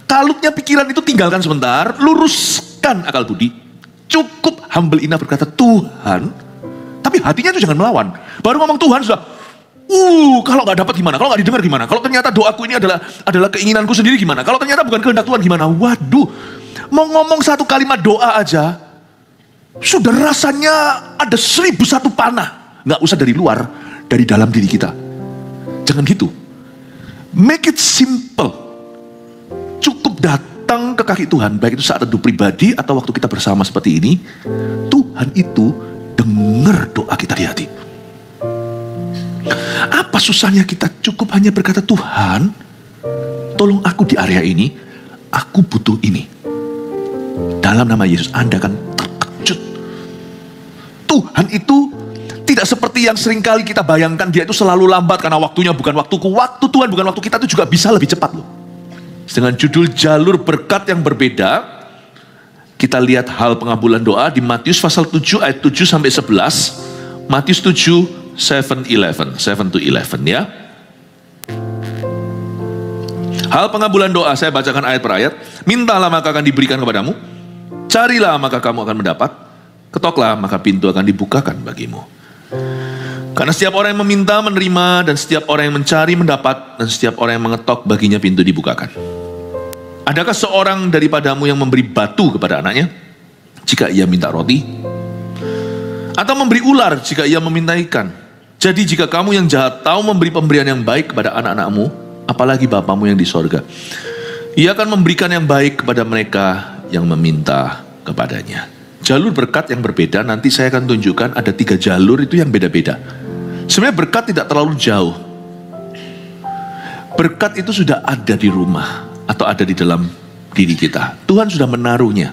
Kalutnya pikiran itu tinggalkan sebentar, luruskan akal budi. Cukup humble enough berkata Tuhan, tapi hatinya itu jangan melawan. Baru ngomong Tuhan sudah, kalau nggak dapat gimana? Kalau nggak didengar gimana? Kalau ternyata doaku ini adalah keinginanku sendiri gimana? Kalau ternyata bukan kehendak Tuhan gimana? Waduh, mau ngomong satu kalimat doa aja, sudah rasanya ada 1001 panah. Nggak usah dari luar, dari dalam diri kita. Jangan gitu. Make it simple. Cukup datang ke kaki Tuhan, baik itu saat teduh pribadi atau waktu kita bersama seperti ini. Tuhan itu dengar doa kita di hati. Apa susahnya kita cukup hanya berkata, Tuhan, tolong aku di area ini, aku butuh ini. Dalam nama Yesus, Anda akan terkejut. Tuhan itu tidak seperti yang seringkali kita bayangkan, dia itu selalu lambat karena waktunya bukan waktuku. Waktu Tuhan bukan waktu kita itu juga bisa lebih cepat loh. Dengan judul jalur berkat yang berbeda, kita lihat hal pengabulan doa di Matius pasal 7 ayat 7 sampai 11. Matius 7 7 to 11 ya. Hal pengabulan doa, saya bacakan ayat per ayat. Mintalah maka akan diberikan kepadamu, carilah maka kamu akan mendapat, ketoklah maka pintu akan dibukakan bagimu. Karena setiap orang yang meminta menerima, dan setiap orang yang mencari mendapat, dan setiap orang yang mengetok baginya pintu dibukakan. Adakah seorang daripadamu yang memberi batu kepada anaknya jika ia minta roti? Atau memberi ular jika ia meminta ikan? Jadi jika kamu yang jahat tahu memberi pemberian yang baik kepada anak-anakmu, apalagi Bapamu yang di sorga, Ia akan memberikan yang baik kepada mereka yang meminta kepadanya. Jalur berkat yang berbeda, nanti saya akan tunjukkan ada 3 jalur itu yang beda-beda. Sebenarnya berkat tidak terlalu jauh. Berkat itu sudah ada di rumah atau ada di dalam diri kita. Tuhan sudah menaruhnya.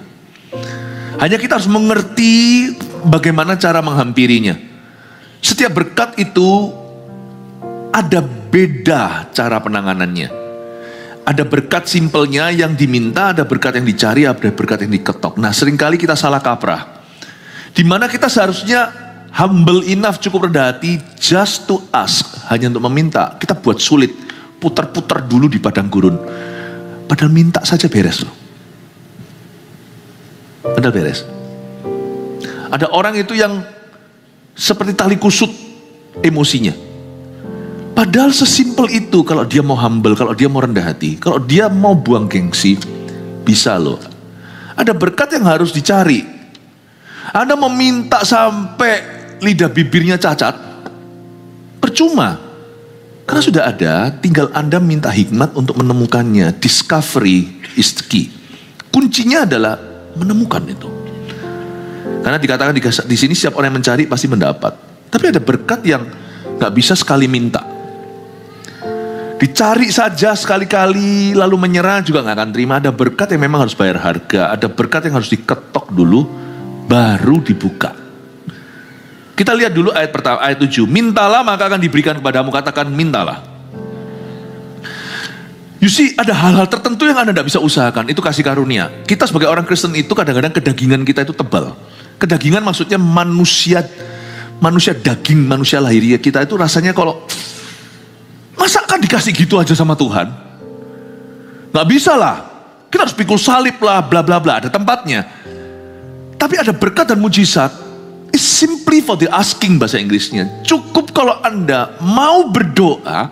Hanya kita harus mengerti bagaimana cara menghampirinya. Setiap berkat itu ada beda cara penanganannya. Ada berkat simpelnya yang diminta, ada berkat yang dicari, ada berkat yang diketok. Nah, seringkali kita salah kaprah. Dimana kita seharusnya humble enough, cukup rendah hati, just to ask, hanya untuk meminta. Kita buat sulit, putar-putar dulu di padang gurun. Padahal minta saja beres loh. Padahal beres. Ada orang itu yang seperti tali kusut emosinya. Padahal sesimpel itu kalau dia mau humble, kalau dia mau rendah hati, kalau dia mau buang gengsi, bisa loh. Ada berkat yang harus dicari. Anda meminta sampai lidah bibirnya cacat, percuma. Karena sudah ada, tinggal Anda minta hikmat untuk menemukannya. Discovery is the key. Kuncinya adalah menemukan itu. Karena dikatakan di sini setiap orang yang mencari pasti mendapat. Tapi ada berkat yang gak bisa sekali minta. Dicari saja sekali-kali lalu menyerah juga gak akan terima. Ada berkat yang memang harus bayar harga. Ada berkat yang harus diketok dulu baru dibuka. Kita lihat dulu ayat pertama, ayat 7. Mintalah maka akan diberikan kepadamu. Katakan mintalah. You see, ada hal-hal tertentu yang Anda tidak bisa usahakan. Itu kasih karunia. Kita sebagai orang Kristen itu kadang-kadang kedagingan kita itu tebal. Kedagingan maksudnya manusia daging, manusia lahiriah kita itu rasanya kalau masa kan dikasih gitu aja sama Tuhan? Gak bisa lah. Kita harus pikul salib lah, bla bla bla. Ada tempatnya. Tapi ada berkat dan mujizat. It's simply for the asking bahasa Inggrisnya. Cukup kalau Anda mau berdoa,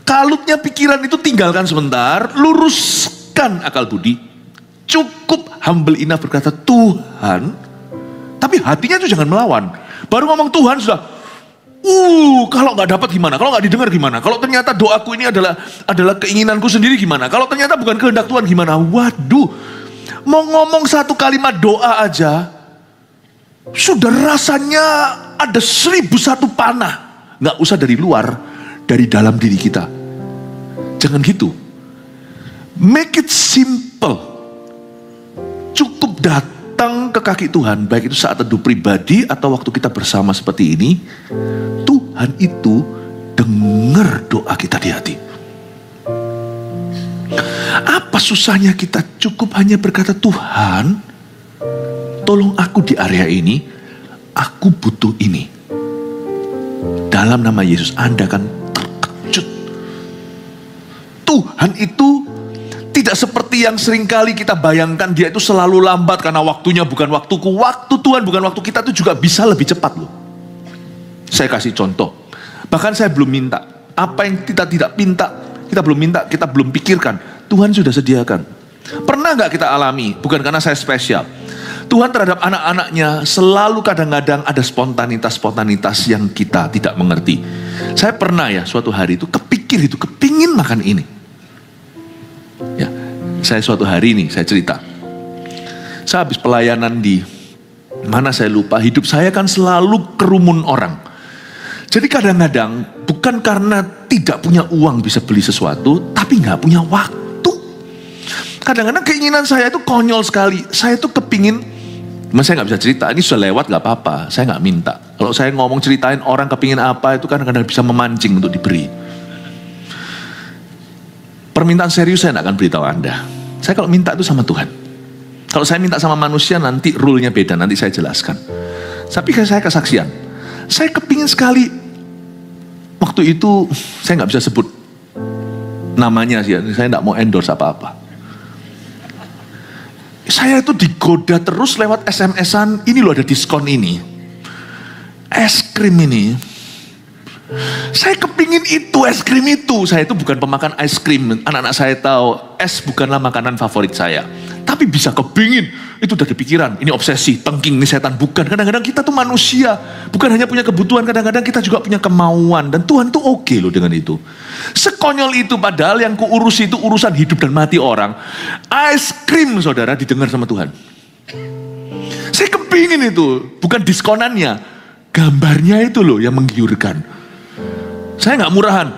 kalutnya pikiran itu tinggalkan sebentar, luruskan akal budi. Cukup humble enough berkata Tuhan, tapi hatinya itu jangan melawan. Baru ngomong Tuhan sudah, kalau nggak dapat gimana? Kalau nggak didengar gimana? Kalau ternyata doaku ini adalah keinginanku sendiri gimana? Kalau ternyata bukan kehendak Tuhan gimana? Waduh, mau ngomong satu kalimat doa aja, sudah rasanya ada 1001 panah. Nggak usah dari luar, dari dalam diri kita. Jangan gitu. Make it simple. Cukup datang ke kaki Tuhan, baik itu saat teduh pribadi atau waktu kita bersama seperti ini. Tuhan itu dengar doa kita di hati. Apa susahnya kita cukup hanya berkata Tuhan, tolong aku di area ini, aku butuh ini. Dalam nama Yesus Anda akan terkejut. Tuhan itu Tidak seperti yang seringkali kita bayangkan, dia itu selalu lambat karena waktunya bukan waktuku. Waktu Tuhan bukan waktu kita, itu juga bisa lebih cepat loh. Saya kasih contoh. Bahkan saya belum minta. Apa yang kita tidak minta, kita belum minta, kita belum pikirkan, Tuhan sudah sediakan. Pernah gak kita alami? Bukan karena saya spesial. Tuhan terhadap anak-anaknya selalu kadang-kadang ada spontanitas-spontanitas yang kita tidak mengerti. Saya pernah ya suatu hari itu kepingin makan ini. Ya, saya suatu hari ini, saya cerita. Saya habis pelayanan di mana saya lupa, hidup saya kan selalu kerumun orang. Jadi kadang-kadang bukan karena tidak punya uang bisa beli sesuatu, tapi nggak punya waktu. Kadang-kadang keinginan saya itu konyol sekali. Saya tuh kepingin, saya nggak bisa cerita, ini sudah lewat nggak apa-apa, saya nggak minta. Kalau saya ngomong ceritain orang kepingin apa, itu kadang-kadang bisa memancing untuk diberi. Permintaan serius saya tidak akan beritahu Anda. Saya kalau minta itu sama Tuhan. Kalau saya minta sama manusia nanti rule-nya beda, nanti saya jelaskan. Tapi saya kesaksian. Saya kepingin sekali, waktu itu saya nggak bisa sebut namanya sih, saya tidak mau endorse apa-apa. Saya itu digoda terus lewat SMS-an, ini loh ada diskon ini. Es krim ini. Saya kepingin itu, es krim itu. Saya itu bukan pemakan es krim. Anak-anak saya tahu, es bukanlah makanan favorit saya. Tapi bisa kepingin. Itu udah pikiran. Ini obsesi, tengking, ini setan. Bukan. Kadang-kadang kita tuh manusia. Bukan hanya punya kebutuhan, kadang-kadang kita juga punya kemauan. Dan Tuhan tuh oke loh dengan itu. Sekonyol itu, padahal yang kuurus itu urusan hidup dan mati orang. Es krim, saudara, didengar sama Tuhan. Saya kepingin itu. Bukan diskonannya. Gambarnya itu loh yang menggiurkan. Saya nggak murahan.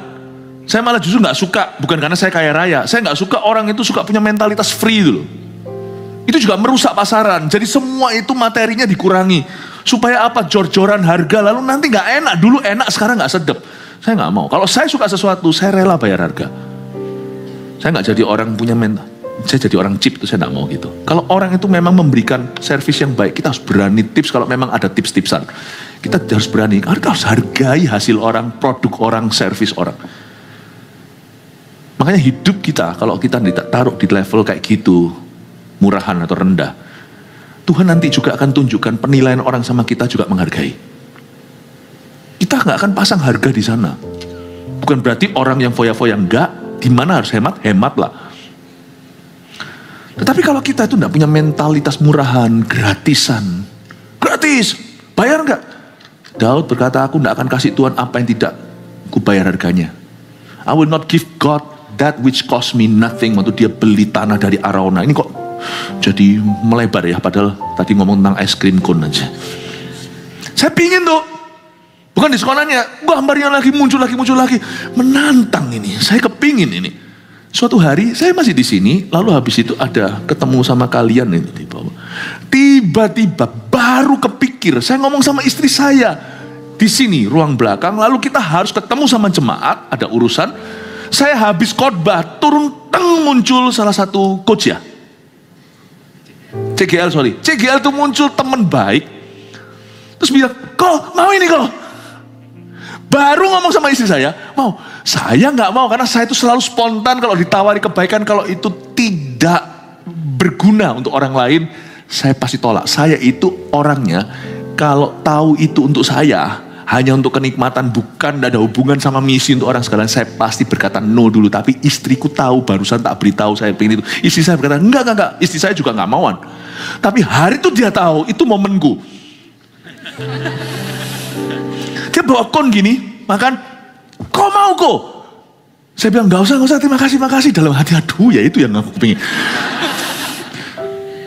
Saya malah justru nggak suka. Bukan karena saya kaya raya. Saya nggak suka orang itu suka punya mentalitas free itu loh. Itu juga merusak pasaran. Jadi semua itu materinya dikurangi. Supaya apa? Jor-joran harga. Lalu nanti nggak enak. Dulu enak, sekarang nggak sedap. Saya nggak mau. Kalau saya suka sesuatu, saya rela bayar harga. Saya nggak jadi orang punya mental. Saya jadi orang cheap itu saya nggak mau gitu. Kalau orang itu memang memberikan servis yang baik, kita harus berani tips kalau memang ada tips-tipsan. Kita harus berani, kita harus hargai hasil orang, produk orang, servis orang. Makanya hidup kita, kalau kita tidak taruh di level kayak gitu, murahan atau rendah, Tuhan nanti juga akan tunjukkan penilaian orang sama kita juga menghargai. Kita nggak akan pasang harga di sana. Bukan berarti orang yang foya-foya enggak, di mana harus hemat, hematlah. Tetapi kalau kita itu tidak punya mentalitas murahan, gratisan, gratis, bayar enggak? Daud berkata, aku tidak akan kasih Tuhan apa yang tidak kubayar harganya. I will not give God that which cost me nothing. Waktu dia beli tanah dari Arauna. Ini kok jadi melebar ya, padahal tadi ngomong tentang ice cream cone aja. Saya pingin tuh. Bukan diskonannya, gambarnya lagi muncul lagi. Menantang ini, saya kepingin ini. Suatu hari saya masih di sini, lalu habis itu ada ketemu sama kalian ini di bawah. Tiba-tiba baru kepikir, saya ngomong sama istri saya di sini ruang belakang, lalu kita harus ketemu sama jemaat, ada urusan. Saya habis khotbah, turun muncul salah satu coach ya. CGL tuh muncul teman baik. Terus bilang, "Kok mau ini kok?" Baru ngomong sama istri saya, mau. Saya nggak mau karena saya itu selalu spontan kalau ditawari kebaikan, kalau itu tidak berguna untuk orang lain, saya pasti tolak. Saya itu orangnya kalau tahu itu untuk saya, hanya untuk kenikmatan, bukan ada hubungan sama misi untuk orang sekalian, saya pasti berkata no dulu. Tapi istriku tahu, barusan tak beritahu saya pengen itu. Istri saya berkata enggak. Istri saya juga nggak mauan. Tapi hari itu dia tahu itu momenku. Dia bawa kon gini, makan, kok mau kok? Saya bilang, gak usah, terima kasih. Dalam hati, aduh ya itu yang aku pengen.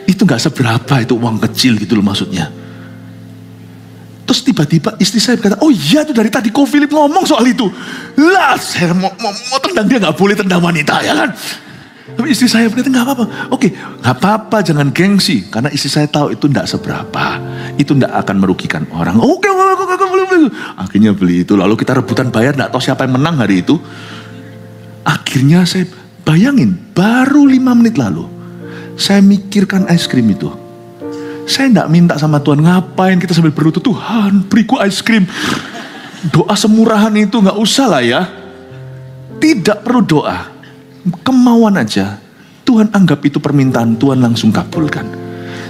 Itu gak seberapa, itu uang kecil gitu loh maksudnya. Terus tiba-tiba istri saya berkata, oh iya itu dari tadi Ko Philip ngomong soal itu. Lah, saya mau tendang dia, gak boleh tendang wanita ya kan. Tapi istri saya berkata, gak apa-apa. Oke, gak apa-apa, jangan gengsi. Karena istri saya tahu itu gak seberapa. Itu gak akan merugikan orang. Oke, beli. Akhirnya beli itu. Lalu kita rebutan bayar, gak tahu siapa yang menang hari itu. Akhirnya saya bayangin, baru 5 menit lalu, saya mikirkan es krim itu. Saya gak minta sama Tuhan, ngapain kita sambil berlutut, Tuhan beriku es krim. Doa semurahan itu gak usah lah ya. Tidak perlu doa. Kemauan aja. Tuhan anggap itu permintaan, Tuhan langsung kabulkan.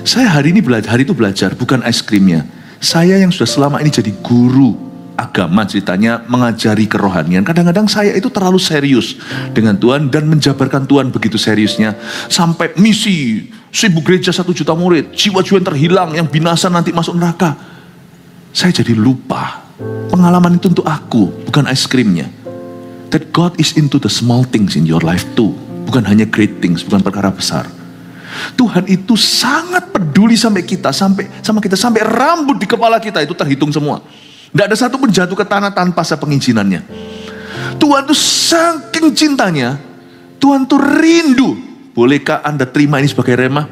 Saya hari itu belajar, bukan es krimnya. Saya yang sudah selama ini jadi guru agama ceritanya, mengajari kerohanian. Kadang-kadang saya itu terlalu serius dengan Tuhan dan menjabarkan Tuhan begitu seriusnya. Sampai misi 1000 gereja 1 juta murid, jiwa-jiwa yang terhilang, yang binasa nanti masuk neraka. Saya jadi lupa, pengalaman itu untuk aku, bukan es krimnya. That God is into the small things in your life too. Bukan hanya great things, bukan perkara besar. Tuhan itu sangat peduli sampai sama kita, sampai rambut di kepala kita itu terhitung semua. Tidak ada satu pun jatuh ke tanah tanpa pengizinannya. Tuhan itu saking cintanya, Tuhan itu rindu. Bolehkah Anda terima ini sebagai rema?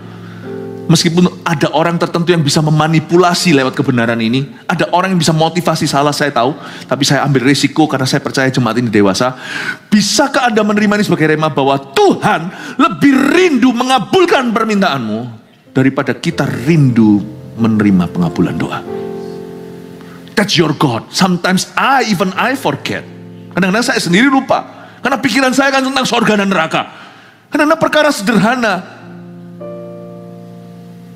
Meskipun ada orang tertentu yang bisa memanipulasi lewat kebenaran ini, ada orang yang bisa motivasi salah, saya tahu, tapi saya ambil risiko karena saya percaya jemaat ini dewasa. Bisakah Anda menerima ini sebagai rema bahwa Tuhan lebih rindu mengabulkan permintaanmu daripada kita rindu menerima pengabulan doa? That's your God. Sometimes I forget. Kadang-kadang saya sendiri lupa, karena pikiran saya kan tentang surga dan neraka. Kadang-kadang perkara sederhana.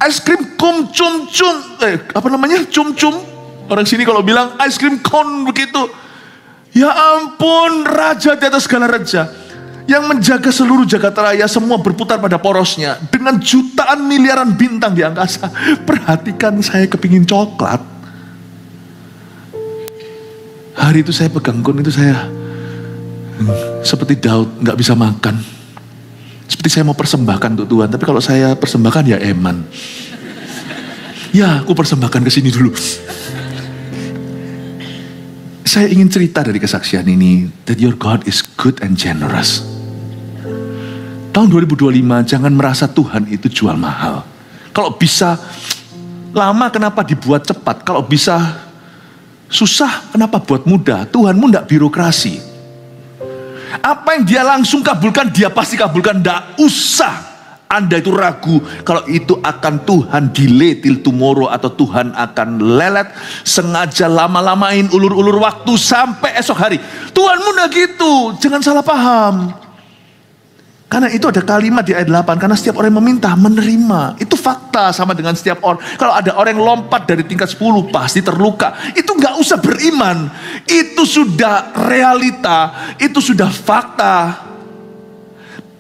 Es krim cum-cum, cum-cum. Orang sini kalau bilang es krim kon begitu. Ya ampun, raja di atas segala raja. Yang menjaga seluruh jagat raya, semua berputar pada porosnya. Dengan jutaan miliaran bintang di angkasa. Perhatikan, saya kepingin coklat. Hari itu saya pegang kon, itu saya seperti Daud, gak bisa makan. Seperti saya mau persembahkan untuk Tuhan, tapi kalau saya persembahkan ya eman. Ya, aku persembahkan ke sini dulu. Saya ingin cerita dari kesaksian ini, that your God is good and generous. Tahun 2025, jangan merasa Tuhan itu jual mahal. Kalau bisa lama, kenapa dibuat cepat? Kalau bisa susah, kenapa buat mudah? Tuhanmu tidak birokrasi. Apa yang dia langsung kabulkan, dia pasti kabulkan. Tidak usah Anda itu ragu kalau itu akan Tuhan delay till tomorrow, atau Tuhan akan lelet, sengaja lama-lamain, ulur-ulur waktu sampai esok hari. Tuhanmu tidak gitu, jangan salah paham. Karena itu ada kalimat di ayat 8, karena setiap orang yang meminta, menerima. Itu fakta, sama dengan setiap orang. Kalau ada orang yang lompat dari tingkat 10, pasti terluka. Itu nggak usah beriman. Itu sudah realita, itu sudah fakta.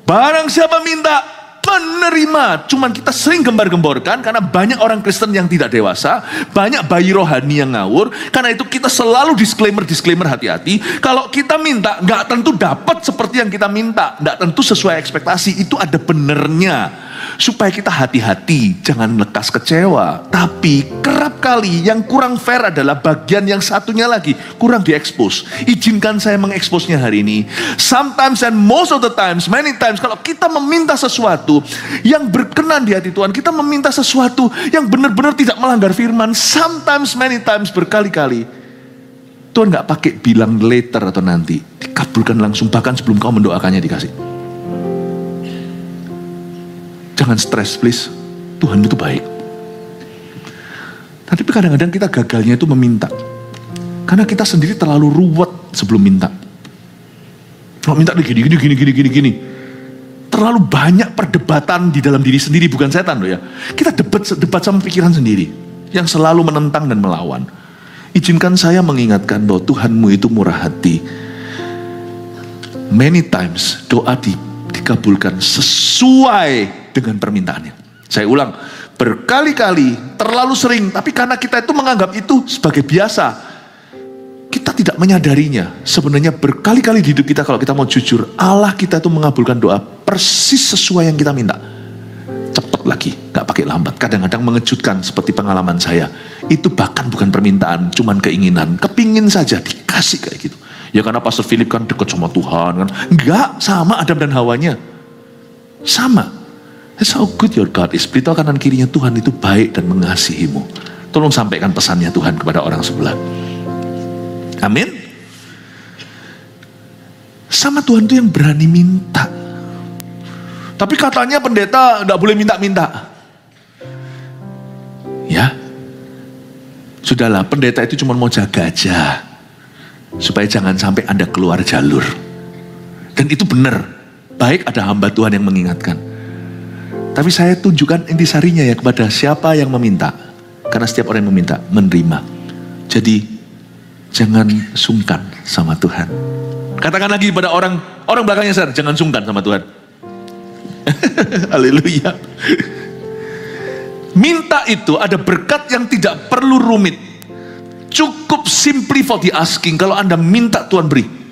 Barang siapa minta, menerima. Cuman kita sering gembar-gemborkan karena banyak orang Kristen yang tidak dewasa, banyak bayi rohani yang ngawur. Karena itu kita selalu disclaimer, hati-hati. Kalau kita minta, nggak tentu dapat seperti yang kita minta, nggak tentu sesuai ekspektasi. Itu ada benernya. Supaya kita hati-hati, jangan lekas kecewa. Tapi kerap kali yang kurang fair adalah bagian yang satunya lagi, kurang diekspos. Izinkan saya mengeksposnya hari ini. Sometimes and most of the times, many times, kalau kita meminta sesuatu yang berkenan di hati Tuhan, kita meminta sesuatu yang benar-benar tidak melanggar firman. Sometimes, many times, berkali-kali, Tuhan gak pakai bilang later atau nanti, dikabulkan langsung, bahkan sebelum kau mendoakannya dikasih. Jangan stres please, Tuhan itu baik. Tapi kadang-kadang kita gagalnya itu meminta, karena kita sendiri terlalu ruwet sebelum minta. Kalau minta gini. Terlalu banyak perdebatan di dalam diri sendiri, bukan setan loh ya. Kita debat sama pikiran sendiri, yang selalu menentang dan melawan. Izinkan saya mengingatkan bahwa Tuhanmu itu murah hati. Many times doa dikabulkan sesuai dengan permintaannya. Saya ulang, berkali-kali, terlalu sering, tapi karena kita itu menganggap itu sebagai biasa, kita tidak menyadarinya. Sebenarnya berkali-kali di hidup kita, kalau kita mau jujur, Allah kita itu mengabulkan doa persis sesuai yang kita minta. Cepat lagi, gak pakai lambat. Kadang-kadang mengejutkan seperti pengalaman saya. Itu bahkan bukan permintaan, cuman keinginan. Kepingin saja dikasih kayak gitu. Ya karena Pastor Philip kan dekat sama Tuhan kan. Enggak, sama Adam dan Hawanya. Sama. That's how good your God is. Beritahu kanan kirinya, Tuhan itu baik dan mengasihimu. Tolong sampaikan pesannya Tuhan kepada orang sebelah. Amin. Sama Tuhan itu yang berani minta. Tapi katanya pendeta gak boleh minta-minta. Ya. Sudahlah, pendeta itu cuma mau jaga aja. Supaya jangan sampai Anda keluar jalur. Dan itu benar. Baik ada hamba Tuhan yang mengingatkan. Tapi saya tunjukkan intisarinya ya kepada siapa yang meminta. Karena setiap orang yang meminta, menerima. Jadi jangan sungkan sama Tuhan. Katakan lagi pada orang belakangnya, Sir, jangan sungkan sama Tuhan. Haleluya. Minta itu ada berkat yang tidak perlu rumit. Cukup simply for the asking. Kalau Anda minta, Tuhan beri.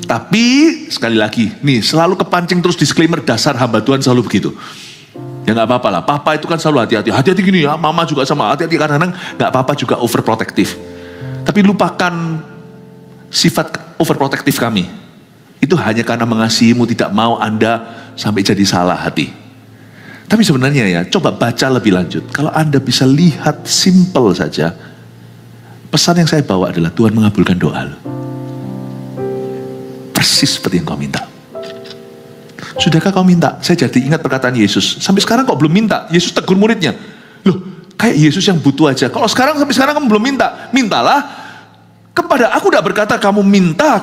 Tapi sekali lagi, nih selalu kepancing terus disclaimer, dasar hamba Tuhan selalu begitu. Ya nggak apa-apa lah, papa itu kan selalu hati-hati. Hati-hati gini ya, mama juga sama hati-hati. Kadang-kadang nggak apa-apa juga overprotective. Tapi lupakan sifat overprotective kami. Itu hanya karena mengasihimu, tidak mau Anda sampai jadi salah hati. Tapi sebenarnya ya, coba baca lebih lanjut. Kalau Anda bisa lihat simple saja, pesan yang saya bawa adalah Tuhan mengabulkan doa lo. Persis seperti yang kau minta. Sudahkah kau minta? Saya jadi ingat perkataan Yesus. Sampai sekarang kok belum minta? Yesus tegur muridnya. Loh, kayak Yesus yang butuh aja. Kalau sampai sekarang kamu belum minta, mintalah kepada aku. Tidak berkata kamu minta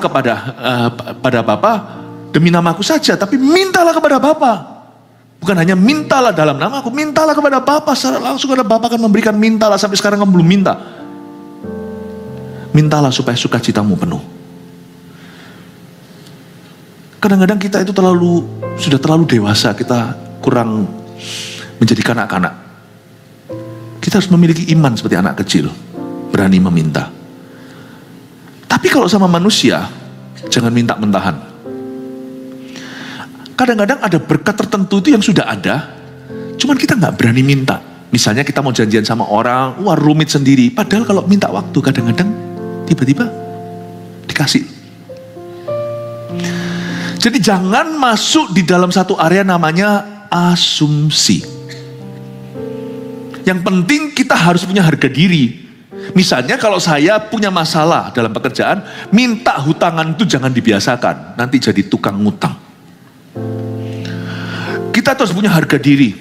pada Bapa demi namaku saja, tapi mintalah kepada Bapa. Bukan hanya mintalah dalam namaku, mintalah kepada Bapa secara langsung, karena Bapa akan memberikan. Mintalah, sampai sekarang kamu belum minta. Mintalah supaya sukacitamu penuh. Kadang-kadang kita itu sudah terlalu dewasa, kita kurang menjadi kanak-kanak. Kita harus memiliki iman seperti anak kecil, berani meminta. Tapi kalau sama manusia, jangan minta mentahan. Kadang-kadang ada berkat tertentu itu yang sudah ada, cuman kita nggak berani minta. Misalnya kita mau janjian sama orang, wah rumit sendiri. Padahal kalau minta waktu, kadang-kadang tiba-tiba dikasih. Jadi jangan masuk di dalam satu area namanya asumsi. Yang penting kita harus punya harga diri. Misalnya kalau saya punya masalah dalam pekerjaan, minta hutangan itu jangan dibiasakan. Nanti jadi tukang ngutang. Kita harus punya harga diri.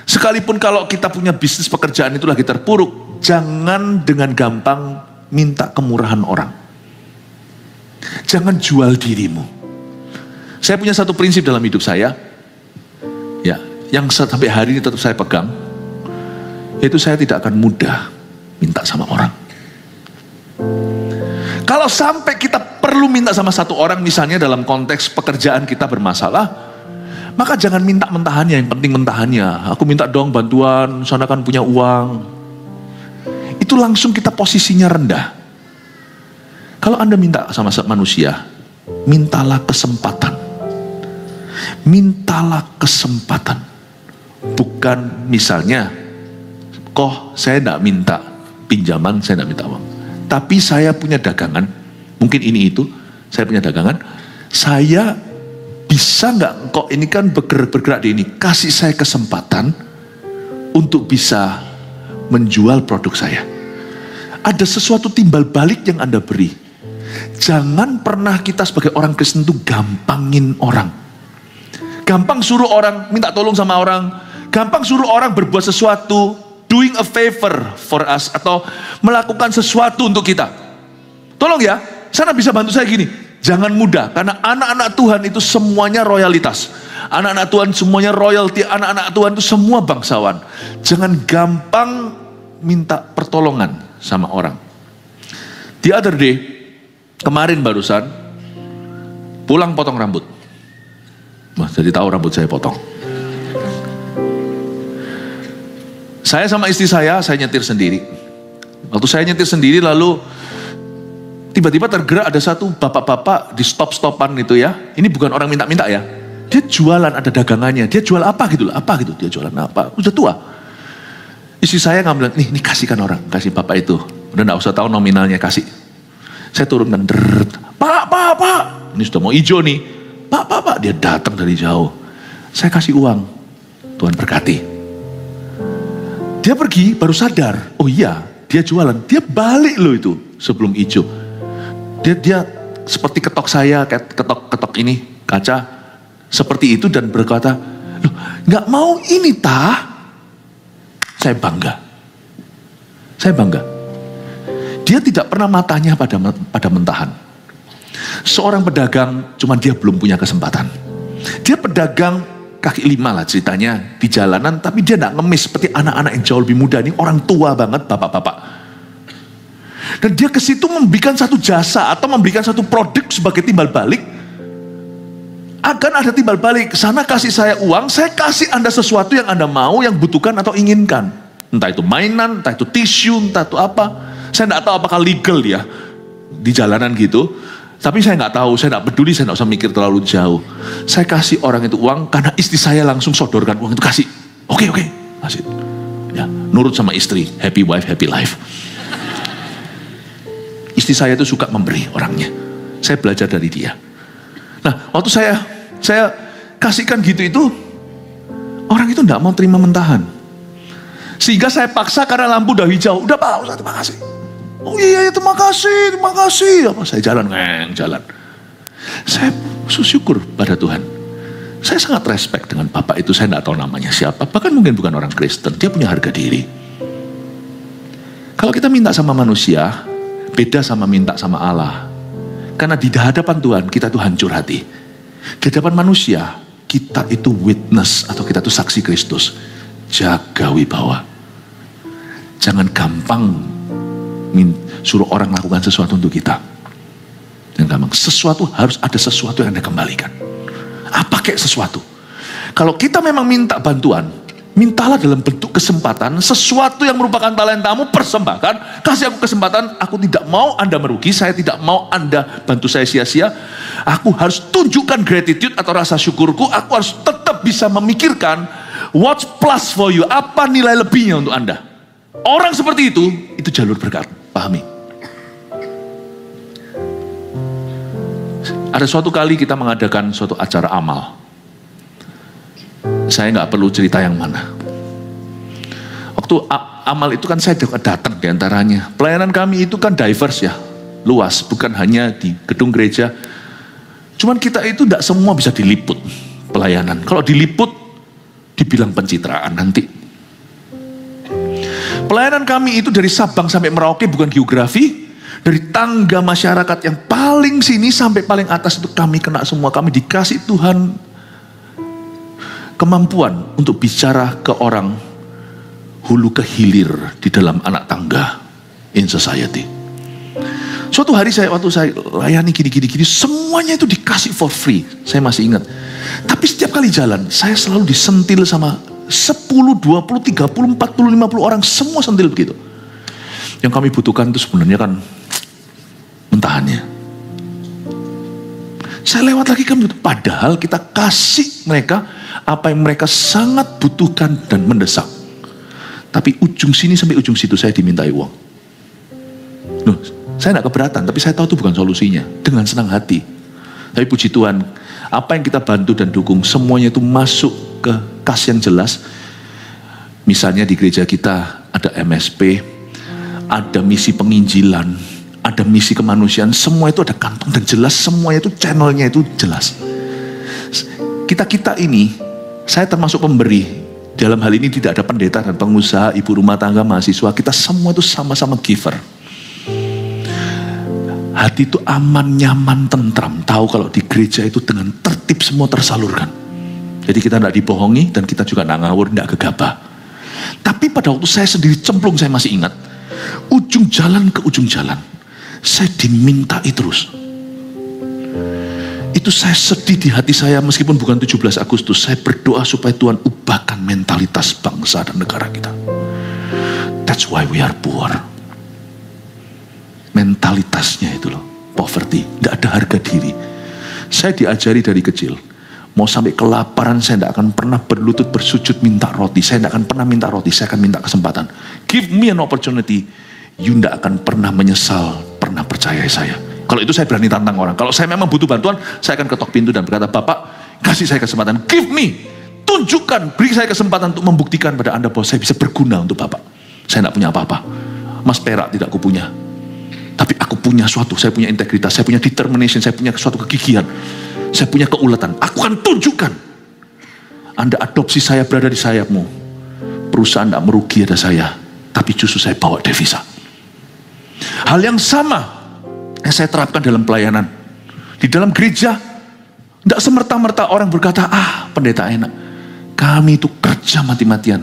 Sekalipun kalau kita punya bisnis pekerjaan itu lagi terpuruk, jangan dengan gampang minta kemurahan orang. Jangan jual dirimu. Saya punya satu prinsip dalam hidup saya, ya, yang sampai hari ini tetap saya pegang, yaitu saya tidak akan mudah minta sama orang. Kalau sampai kita perlu minta sama satu orang, misalnya dalam konteks pekerjaan kita bermasalah, maka jangan minta mentahannya, yang penting mentahannya. Aku minta dong bantuan, sana kan punya uang. Itu langsung kita posisinya rendah. Kalau Anda minta sama manusia, mintalah kesempatan. Mintalah kesempatan. Bukan misalnya, kok saya tidak minta pinjaman, saya tidak minta uang. Tapi saya punya dagangan, mungkin ini itu, saya punya dagangan, saya bisa nggak, kok ini kan bergerak di ini, kasih saya kesempatan untuk bisa menjual produk saya. Ada sesuatu timbal balik yang Anda beri. Jangan pernah kita sebagai orang Kristen itu gampangin orang. Gampang suruh orang minta tolong sama orang, gampang suruh orang berbuat sesuatu, doing a favor for us, atau melakukan sesuatu untuk kita. Tolong ya, sana bisa bantu saya gini. Jangan mudah, karena anak-anak Tuhan itu semuanya royalitas. Anak-anak Tuhan semuanya royalty, anak-anak Tuhan itu semua bangsawan. Jangan gampang minta pertolongan sama orang. The other day, kemarin barusan, pulang potong rambut. Wah, jadi tahu rambut saya potong. Saya sama istri saya nyetir sendiri. Waktu saya nyetir sendiri, lalu tiba-tiba tergerak ada satu bapak-bapak di stop-stopan itu ya. Ini bukan orang minta-minta ya. Dia jualan, ada dagangannya. Dia jual apa gitu loh, apa gitu. Dia jualan apa, udah tua. Istri saya ngambil, nih kasihkan orang, kasih bapak itu. Udah gak usah tahu nominalnya, kasih. Saya turunkan, Pak. Ini sudah mau hijau nih. Pak, dia datang dari jauh. Saya kasih uang, Tuhan berkati. Dia pergi, baru sadar, oh iya, dia jualan. Dia balik loh itu, sebelum hijau. Dia seperti ketok saya, kayak ketok ini, kaca. Seperti itu dan berkata, loh gak mau ini tah? Saya bangga. Dia tidak pernah matanya pada mentahan. Seorang pedagang, cuman dia belum punya kesempatan. Dia pedagang kaki lima lah ceritanya di jalanan, tapi dia tidak ngemis seperti anak-anak yang jauh lebih muda. Ini orang tua banget, bapak-bapak. Dan dia ke situ memberikan satu jasa atau memberikan satu produk sebagai timbal balik. Akan ada timbal balik, ke sana kasih saya uang, saya kasih Anda sesuatu yang Anda mau, yang butuhkan atau inginkan. Entah itu mainan, entah itu tisu, entah itu apa. Saya tidak tahu apakah legal ya di jalanan gitu. Tapi saya nggak tahu, saya nggak peduli, saya nggak usah mikir terlalu jauh. Saya kasih orang itu uang karena istri saya langsung sodorkan uang itu, kasih. Oke, kasih. Ya, nurut sama istri, happy wife, happy life. Istri saya itu suka memberi orangnya. Saya belajar dari dia. Nah, waktu saya kasihkan gitu itu, orang itu nggak mau terima mentahan. Sehingga saya paksa karena lampu udah hijau. Udah Pak, Ustaz, terima kasih. Oh iya, terima kasih. Apa saya jalan. Saya syukur pada Tuhan. Saya sangat respect dengan Bapak itu. Saya tidak tahu namanya siapa. Bahkan mungkin bukan orang Kristen. Dia punya harga diri. Kalau kita minta sama manusia, beda sama minta sama Allah. Karena di hadapan Tuhan, kita itu hancur hati. Di hadapan manusia, kita itu witness atau kita itu saksi Kristus. Jaga wibawa. Jangan gampang suruh orang lakukan sesuatu untuk kita. Dan gampang, sesuatu harus ada sesuatu yang Anda kembalikan. Apa kayak sesuatu? Kalau kita memang minta bantuan, mintalah dalam bentuk kesempatan, sesuatu yang merupakan talentamu, persembahkan, kasih aku kesempatan, aku tidak mau Anda merugi, saya tidak mau Anda bantu saya sia-sia, aku harus tunjukkan gratitude atau rasa syukurku, aku harus tetap bisa memikirkan, what's plus for you, apa nilai lebihnya untuk Anda. Orang seperti itu jalur berkat. Pahami. Ada suatu kali kita mengadakan suatu acara amal. Saya nggak perlu cerita yang mana. Waktu amal itu kan saya datang diantaranya. Pelayanan kami itu kan diverse ya, luas, bukan hanya di gedung gereja. Cuman kita itu tidak semua bisa diliput pelayanan. Kalau diliput, dibilang pencitraan nanti. Pelayanan kami itu dari Sabang sampai Merauke, bukan geografi. Dari tangga masyarakat yang paling sini sampai paling atas itu kami kena semua. Kami dikasih Tuhan kemampuan untuk bicara ke orang hulu ke hilir di dalam anak tangga in society. Suatu hari waktu saya layani gini, semuanya itu dikasih for free. Saya masih ingat. Tapi setiap kali jalan, saya selalu disentil sama 10, 20, 30, 40, 50 orang, semua sentil begitu. Yang kami butuhkan itu sebenarnya kan mentahannya. Saya lewat lagi kan, padahal kita kasih mereka apa yang mereka sangat butuhkan dan mendesak. Tapi ujung sini sampai ujung situ saya dimintai uang. Loh, saya tidak keberatan, tapi saya tahu itu bukan solusinya. Dengan senang hati. Tapi puji Tuhan, apa yang kita bantu dan dukung, semuanya itu masuk ke kas yang jelas. Misalnya di gereja kita ada MSP, ada misi penginjilan, ada misi kemanusiaan, semua itu ada kantong dan jelas, semuanya itu channelnya itu jelas. Kita ini, saya termasuk pemberi. Dalam hal ini tidak ada pendeta dan pengusaha, ibu rumah tangga, mahasiswa, kita semua itu sama-sama giver. Hati itu aman, nyaman, tentram. Tahu kalau di gereja itu dengan tertib semua tersalurkan. Jadi kita tidak dibohongi dan kita juga tidak ngawur, tidak gegabah. Tapi pada waktu saya sendiri cemplung, saya masih ingat. Ujung jalan ke ujung jalan. Saya dimintai terus. Itu saya sedih di hati saya meskipun bukan 17 Agustus. Saya berdoa supaya Tuhan ubahkan mentalitas bangsa dan negara kita. That's why we are poor. Mentalitasnya itu loh. Poverty. Tidak ada harga diri. Saya diajari dari kecil. Mau sampai kelaparan saya tidak akan pernah berlutut bersujud minta roti. Saya tidak akan pernah minta roti. Saya akan minta kesempatan. Give me an opportunity. You tidak akan pernah menyesal. Pernah percaya saya. Kalau itu saya berani tantang orang. Kalau saya memang butuh bantuan, saya akan ketok pintu dan berkata, Bapak, kasih saya kesempatan. Give me. Tunjukkan. Beri saya kesempatan untuk membuktikan pada Anda bahwa saya bisa berguna untuk Bapak. Saya tidak punya apa-apa. Mas perak tidak aku punya. Tapi aku punya suatu. Saya punya integritas. Saya punya determination. Saya punya suatu kegigihan. Saya punya keuletan. Aku akan tunjukkan. Anda adopsi saya berada di sayapmu. Perusahaan tidak merugi ada saya. Tapi justru saya bawa devisa. Hal yang sama yang saya terapkan dalam pelayanan. Di dalam gereja, tidak semerta-merta orang berkata, pendeta enak. kami itu kerja mati-matian.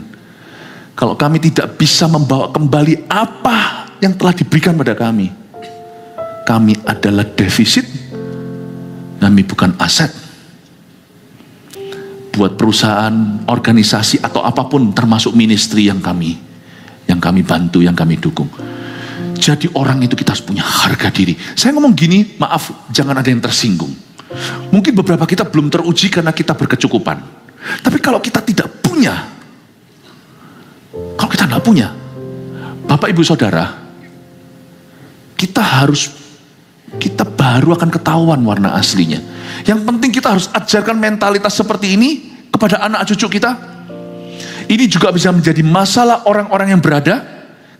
Kalau kami tidak bisa membawa kembali apa yang telah diberikan pada kami adalah defisit, kami bukan aset. Buat perusahaan, organisasi, atau apapun termasuk ministry yang kami bantu, yang kami dukung. Jadi orang itu kita harus punya harga diri. Saya ngomong gini, maaf, jangan ada yang tersinggung. Mungkin beberapa kita belum teruji karena kita berkecukupan. Tapi kalau kita tidak punya, kalau kita nggak punya, Bapak Ibu Saudara, kita baru akan ketahuan warna aslinya. Yang penting kita harus ajarkan mentalitas seperti ini kepada anak cucu kita. Ini juga bisa menjadi masalah orang-orang yang berada,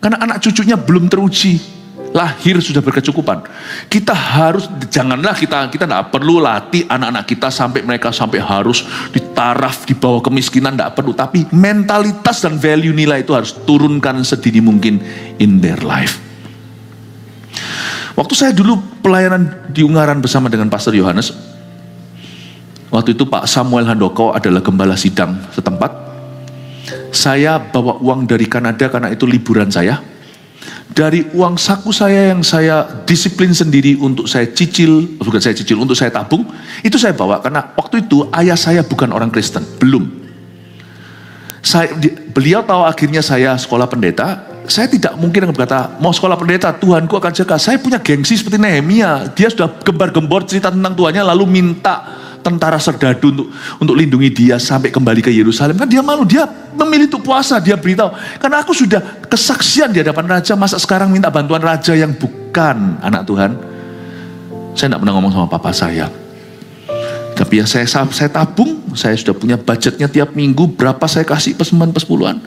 karena anak cucunya belum teruji. Lahir sudah berkecukupan. Kita harus, janganlah kita tidak perlu latih anak-anak kita sampai mereka harus ditaraf, dibawa kemiskinan, tidak perlu. Tapi mentalitas dan value nilai itu harus turunkan sedini mungkin in their life. Waktu saya dulu pelayanan di Ungaran bersama dengan Pastor Yohanes, waktu itu Pak Samuel Handoko adalah gembala sidang setempat. Saya bawa uang dari Kanada karena itu liburan saya. Dari uang saku saya yang saya disiplin sendiri untuk saya cicil, untuk saya tabung, itu saya bawa karena waktu itu ayah saya bukan orang Kristen, belum. Beliau tahu akhirnya saya sekolah pendeta, saya tidak mungkin berkata, mau sekolah pendeta, Tuhanku akan jaga. Saya punya gengsi seperti Nehemia, dia sudah gembar-gembor cerita tentang Tuhannya, lalu minta tentara serdadu untuk lindungi dia sampai kembali ke Yerusalem. Kan dia malu, dia memilih untuk puasa, dia beritahu, karena aku sudah kesaksian di hadapan raja, masa sekarang minta bantuan raja yang bukan anak Tuhan. Saya tidak pernah ngomong sama papa saya. Tapi ya saya tabung, saya sudah punya budgetnya tiap minggu, berapa saya kasih persepuluhan.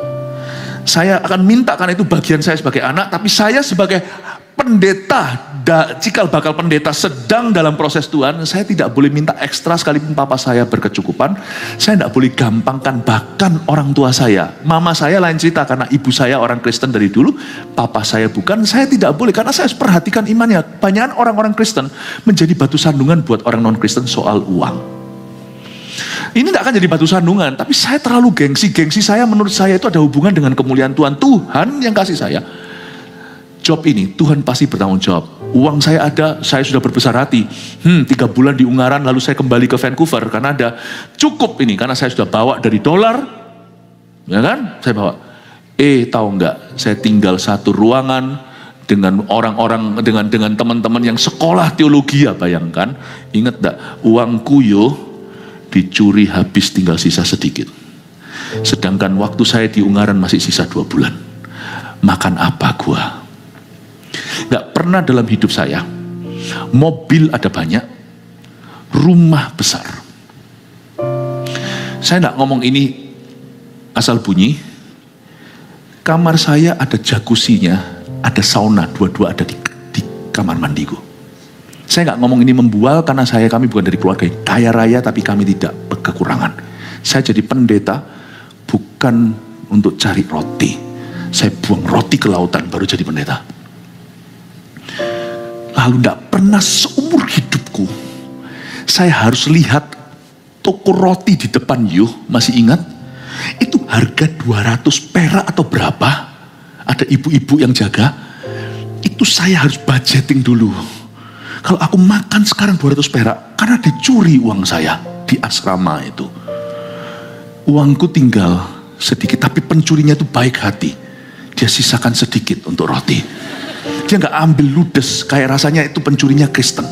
Saya akan minta, karena itu bagian saya sebagai anak, tapi saya sebagai pendeta, cikal bakal pendeta sedang dalam proses Tuhan, saya tidak boleh minta ekstra sekalipun papa saya berkecukupan. Saya tidak boleh gampangkan, bahkan orang tua saya. Mama saya lain cerita karena ibu saya orang Kristen dari dulu, papa saya bukan. Saya tidak boleh karena saya harus perhatikan imannya. Banyak orang-orang Kristen menjadi batu sandungan buat orang non-Kristen soal uang. Ini tidak akan jadi batu sandungan, tapi saya terlalu gengsi saya, menurut saya itu ada hubungan dengan kemuliaan Tuhan. Tuhan yang kasih saya job ini, Tuhan pasti bertanggung jawab. Uang saya ada, saya sudah berbesar hati. 3 bulan di Ungaran, lalu saya kembali ke Vancouver, Kanada. Cukup ini, karena saya sudah bawa dari dolar, ya kan? Saya bawa. Tahu nggak? Saya tinggal satu ruangan dengan orang-orang, dengan teman-teman yang sekolah teologi ya, bayangkan. Ingat nggak? Uangku dicuri habis, tinggal sisa sedikit. Sedangkan waktu saya di Ungaran masih sisa 2 bulan. Makan apa gua? Gak pernah dalam hidup saya mobil ada banyak, rumah besar. Saya gak ngomong ini asal bunyi. Kamar saya ada jacuzzinya, ada sauna, dua-dua ada di kamar mandiku. Saya gak ngomong ini membual karena kami bukan dari keluarga kaya raya, tapi kami tidak kekurangan. Saya jadi pendeta bukan untuk cari roti. Saya buang roti ke lautan baru jadi pendeta. Lalu tidak pernah seumur hidupku saya harus lihat toko roti di depan masih ingat? Itu harga 200 perak atau berapa? Ada ibu-ibu yang jaga. Itu saya harus budgeting dulu. Kalau aku makan sekarang 200 perak, karena dicuri uang saya di asrama itu. Uangku tinggal sedikit, tapi pencurinya itu baik hati. Dia sisakan sedikit untuk roti. Dia nggak ambil ludes, kayak rasanya itu pencurinya Kristen.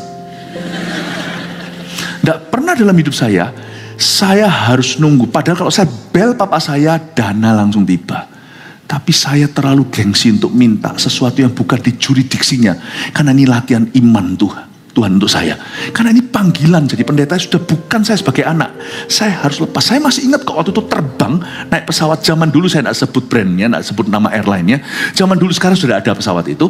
Nggak pernah dalam hidup saya harus nunggu. Padahal kalau saya bel papa saya, dana langsung tiba. Tapi saya terlalu gengsi untuk minta sesuatu yang bukan di juridiksinya. Karena ini latihan iman Tuhan untuk saya. Karena ini panggilan jadi pendeta, sudah bukan saya sebagai anak. Saya harus lepas. Saya masih ingat kok waktu itu terbang, naik pesawat zaman dulu, saya tidak sebut brandnya, tidak sebut nama airline-nya. Zaman dulu, sekarang sudah ada pesawat itu.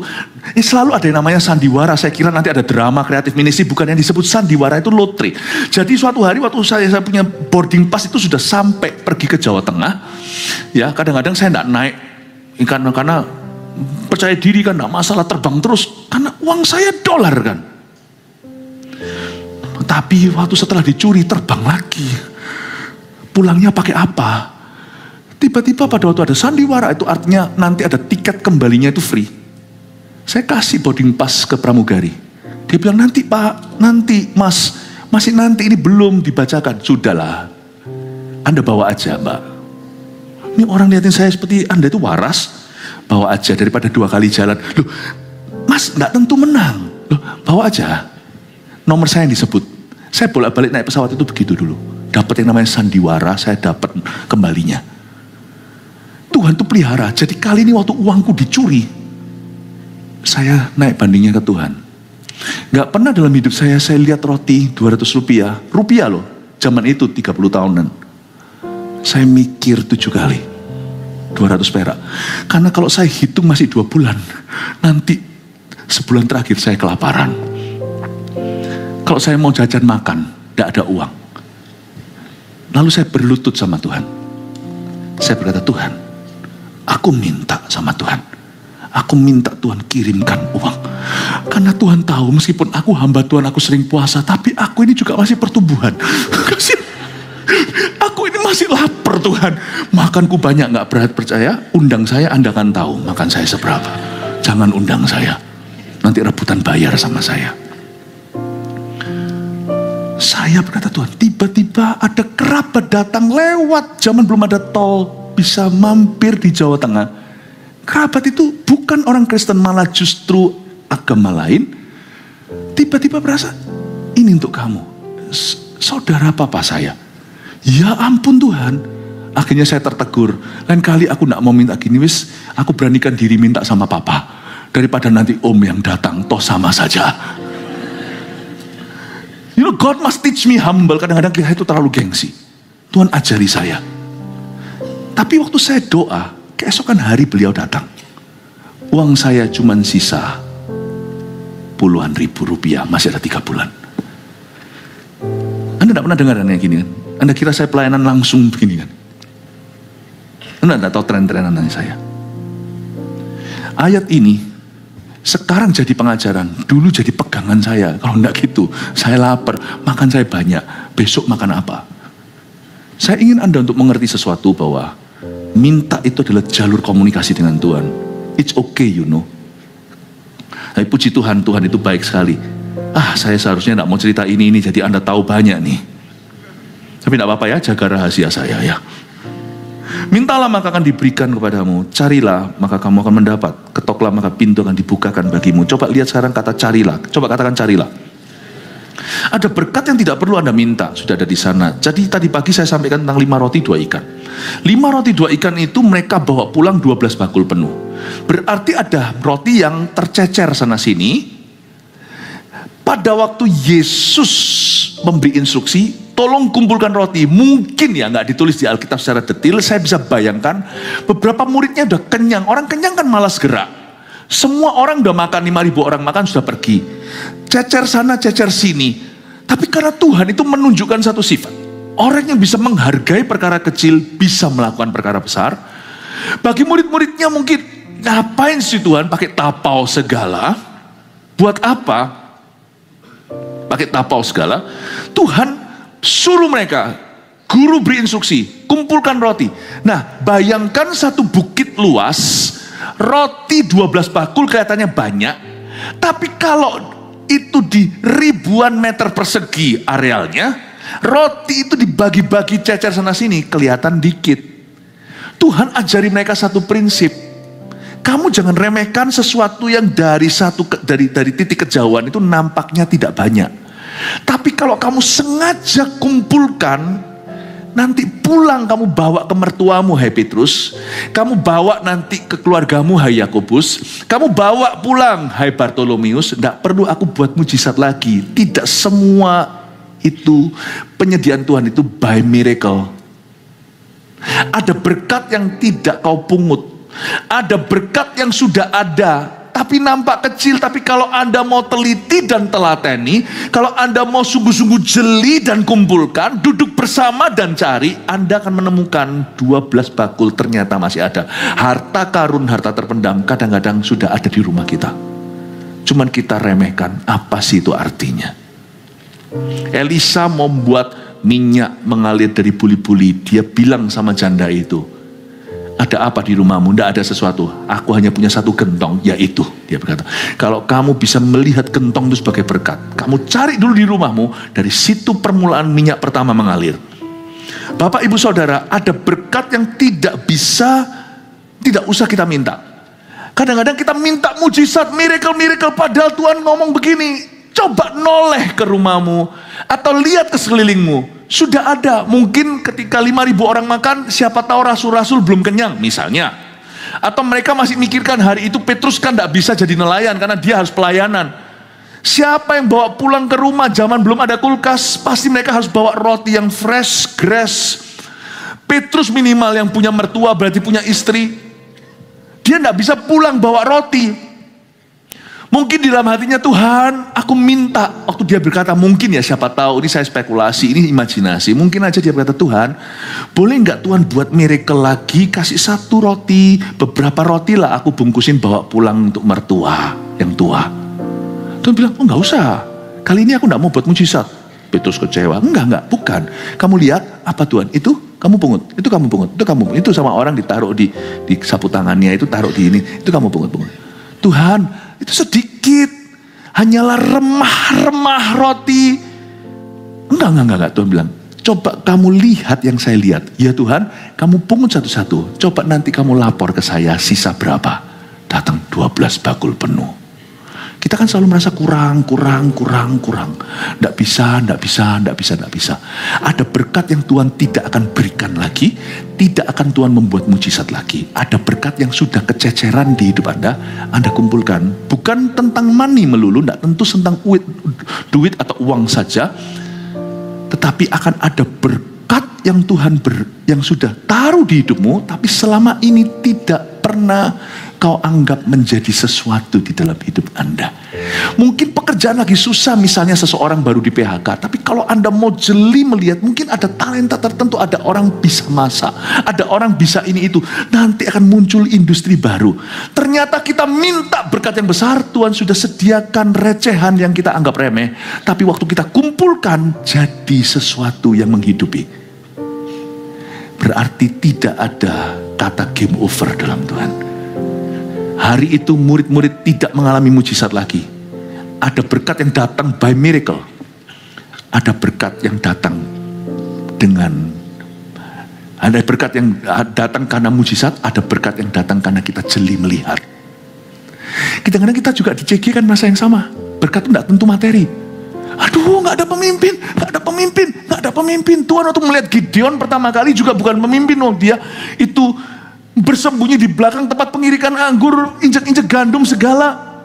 Ini selalu ada yang namanya sandiwara. Saya kira nanti ada drama kreatif ministry, bukan yang disebut sandiwara itu lotre. Jadi suatu hari waktu saya punya boarding pass itu sudah sampai pergi ke Jawa Tengah. Ya, kadang-kadang saya tidak naik karena percaya diri kan, tidak masalah terbang terus. Karena uang saya dolar kan. Tapi waktu setelah dicuri terbang lagi. Pulangnya pakai apa? Tiba-tiba pada waktu ada sandiwara, itu artinya nanti ada tiket kembalinya itu free. Saya kasih boarding pass ke pramugari. Dia bilang, nanti Pak, nanti Mas, masih nanti, ini belum dibacakan. Sudahlah, Anda bawa aja Mbak. Ini orang lihatin saya seperti Anda itu waras, bawa aja daripada 2 kali jalan. Loh, Mas nggak tentu menang. Loh, bawa aja. Nomor saya yang disebut. Saya bolak-balik naik pesawat itu begitu dulu. Dapat yang namanya sandiwara, saya dapat kembalinya. Tuhan tuh pelihara. Jadi kali ini waktu uangku dicuri, saya naik bandingnya ke Tuhan. Gak pernah dalam hidup saya lihat roti 200 rupiah. Rupiah loh, zaman itu 30 tahunan. Saya mikir 7 kali, 200 perak. Karena kalau saya hitung masih 2 bulan, nanti sebulan terakhir saya kelaparan. Kalau saya mau jajan makan, gak ada uang. Lalu saya berlutut sama Tuhan. Saya berkata, Tuhan, aku minta sama Tuhan. Aku minta Tuhan kirimkan uang. Karena Tuhan tahu meskipun aku hamba Tuhan, aku sering puasa, tapi aku ini juga masih pertumbuhan. Aku ini masih lapar Tuhan. Makanku banyak, gak berat, percaya. Undang saya, Anda akan tahu makan saya seberapa. Jangan undang saya. Nanti rebutan bayar sama saya. Saya berkata, Tuhan, tiba-tiba ada kerabat datang lewat. Zaman belum ada tol, bisa mampir di Jawa Tengah. Kerabat itu bukan orang Kristen, malah justru agama lain. Tiba-tiba berasa, ini untuk kamu, saudara papa saya. Ya ampun Tuhan. Akhirnya saya tertegur. Lain kali aku gak mau minta gini, wis aku beranikan diri minta sama papa. Daripada nanti om yang datang, toh sama saja. You know, God must teach me humble. Kadang-kadang kita itu terlalu gengsi. Tuhan ajari saya. Tapi waktu saya doa, keesokan hari beliau datang. Uang saya cuma sisa puluhan ribu rupiah, masih ada 3 bulan. Anda tidak pernah dengar yang gini kan? Anda kira saya pelayanan langsung begini kan? Anda tidak tahu tren-trenan saya. Ayat ini sekarang jadi pengajaran, dulu jadi pegangan saya. Kalau enggak gitu, saya lapar, makan saya banyak, besok makan apa? Saya ingin Anda untuk mengerti sesuatu bahwa minta itu adalah jalur komunikasi dengan Tuhan. It's okay, you know. Tapi puji Tuhan, Tuhan itu baik sekali. Saya seharusnya enggak mau cerita ini, jadi Anda tahu banyak nih. Tapi enggak apa-apa ya, jaga rahasia saya ya. Mintalah maka akan diberikan kepadamu, carilah maka kamu akan mendapat, ketoklah maka pintu akan dibukakan bagimu. Coba lihat sekarang kata carilah, coba katakan carilah. Ada berkat yang tidak perlu Anda minta, sudah ada di sana. Jadi tadi pagi saya sampaikan tentang 5 roti 2 ikan. 5 roti 2 ikan itu mereka bawa pulang 12 bakul penuh. Berarti ada roti yang tercecer sana sini. Pada waktu Yesus memberi instruksi, tolong kumpulkan roti. Mungkin ya nggak ditulis di Alkitab secara detail. Saya bisa bayangkan beberapa muridnya udah kenyang. Orang kenyang kan malas gerak. Semua orang udah makan, 5.000 orang makan sudah pergi. Cecer sana, cecer sini. Tapi karena Tuhan itu menunjukkan satu sifat. Orang yang bisa menghargai perkara kecil bisa melakukan perkara besar. Bagi murid-muridnya mungkin, ngapain sih Tuhan pakai tapau segala? Buat apa? Pakai tapau segala. Tuhan suruh mereka, guru beri instruksi, kumpulkan roti. Nah, bayangkan satu bukit luas, roti 12 bakul kelihatannya banyak, tapi kalau itu di ribuan meter persegi arealnya, roti itu dibagi-bagi cecer sana sini, kelihatan dikit. Tuhan ajari mereka satu prinsip. Kamu jangan remehkan sesuatu yang dari titik kejauhan itu nampaknya tidak banyak. Tapi kalau kamu sengaja kumpulkan, nanti pulang kamu bawa ke mertuamu, hai Petrus. Kamu bawa nanti ke keluargamu, hai Yakobus. Kamu bawa pulang, hai Bartolomeus. Tidak perlu aku buat mujizat lagi. Tidak semua itu penyediaan Tuhan itu by miracle. Ada berkat yang tidak kau pungut. Ada berkat yang sudah ada, tapi nampak kecil. Tapi kalau Anda mau teliti dan telateni, kalau Anda mau sungguh-sungguh jeli dan kumpulkan, duduk bersama dan cari, Anda akan menemukan 12 bakul ternyata masih ada. Harta karun, harta terpendam kadang-kadang sudah ada di rumah kita. Cuman kita remehkan, apa sih itu artinya? Elisa mau membuat minyak mengalir dari buli-buli, dia bilang sama janda itu, ada apa di rumahmu? Tidak ada sesuatu. Aku hanya punya satu gentong, yaitu, dia berkata, kalau kamu bisa melihat gentong itu sebagai berkat, kamu cari dulu di rumahmu, dari situ permulaan minyak pertama mengalir. Bapak, Ibu, Saudara, ada berkat yang tidak usah kita minta. Kadang-kadang kita minta mujizat, miracle, padahal Tuhan ngomong begini, coba noleh ke rumahmu atau lihat ke sekelilingmu. Sudah ada, mungkin ketika 5.000 orang makan, siapa tahu rasul-rasul belum kenyang misalnya. Atau mereka masih mikirkan hari itu Petrus kan tidak bisa jadi nelayan karena dia harus pelayanan. Siapa yang bawa pulang ke rumah zaman belum ada kulkas, pasti mereka harus bawa roti yang fresh, grass. Petrus minimal yang punya mertua berarti punya istri. Dia tidak bisa pulang bawa roti. Mungkin di dalam hatinya, Tuhan, aku minta. Waktu dia berkata, mungkin ya, siapa tahu, ini saya spekulasi, ini imajinasi. Mungkin aja dia berkata, Tuhan, boleh nggak Tuhan buat miracle lagi, kasih satu roti, beberapa roti lah aku bungkusin bawa pulang untuk mertua yang tua. Tuhan bilang, oh nggak usah, kali ini aku nggak mau buat mujizat. Petrus kecewa, enggak, bukan. Kamu lihat, apa Tuhan, itu kamu pungut, itu kamu pungut, itu kamu pungut. Itu sama orang ditaruh di sapu tangannya, itu taruh di ini, itu kamu pungut. Tuhan, itu sedikit, hanyalah remah-remah roti. Enggak, Tuhan bilang, coba kamu lihat yang saya lihat. Ya Tuhan, kamu pungut satu-satu, coba nanti kamu lapor ke saya sisa berapa. Datang 12 bakul penuh. Kita kan selalu merasa kurang. Tidak bisa. Ada berkat yang Tuhan tidak akan berikan lagi, tidak akan Tuhan membuat mujizat lagi. Ada berkat yang sudah kececeran di hidup Anda kumpulkan. Bukan tentang money melulu, tidak tentu tentang duit atau uang saja. Tetapi akan ada berkat yang Tuhan yang sudah taruh di hidupmu, tapi selama ini tidak pernah kau anggap menjadi sesuatu di dalam hidup Anda. Mungkin pekerjaan lagi susah, misalnya seseorang baru di PHK, tapi kalau Anda mau jeli melihat, mungkin ada talenta tertentu, ada orang bisa masak, ada orang bisa ini itu, nanti akan muncul industri baru. Ternyata kita minta berkat yang besar, Tuhan sudah sediakan recehan yang kita anggap remeh, tapi waktu kita kumpulkan jadi sesuatu yang menghidupi. Berarti tidak ada kata game over dalam Tuhan. Hari itu murid-murid tidak mengalami mujizat lagi. Ada berkat yang datang by miracle. Ada berkat yang datang ada berkat yang datang karena mujizat, ada berkat yang datang karena kita jeli melihat. Kadang-kadang kita juga di CG kan masa yang sama. Berkat itu tidak tentu materi. Aduh, nggak ada pemimpin. Tuhan waktu melihat Gideon pertama kali juga bukan pemimpin, dia itu bersembunyi di belakang tempat pengirikan anggur, injek-injek gandum segala,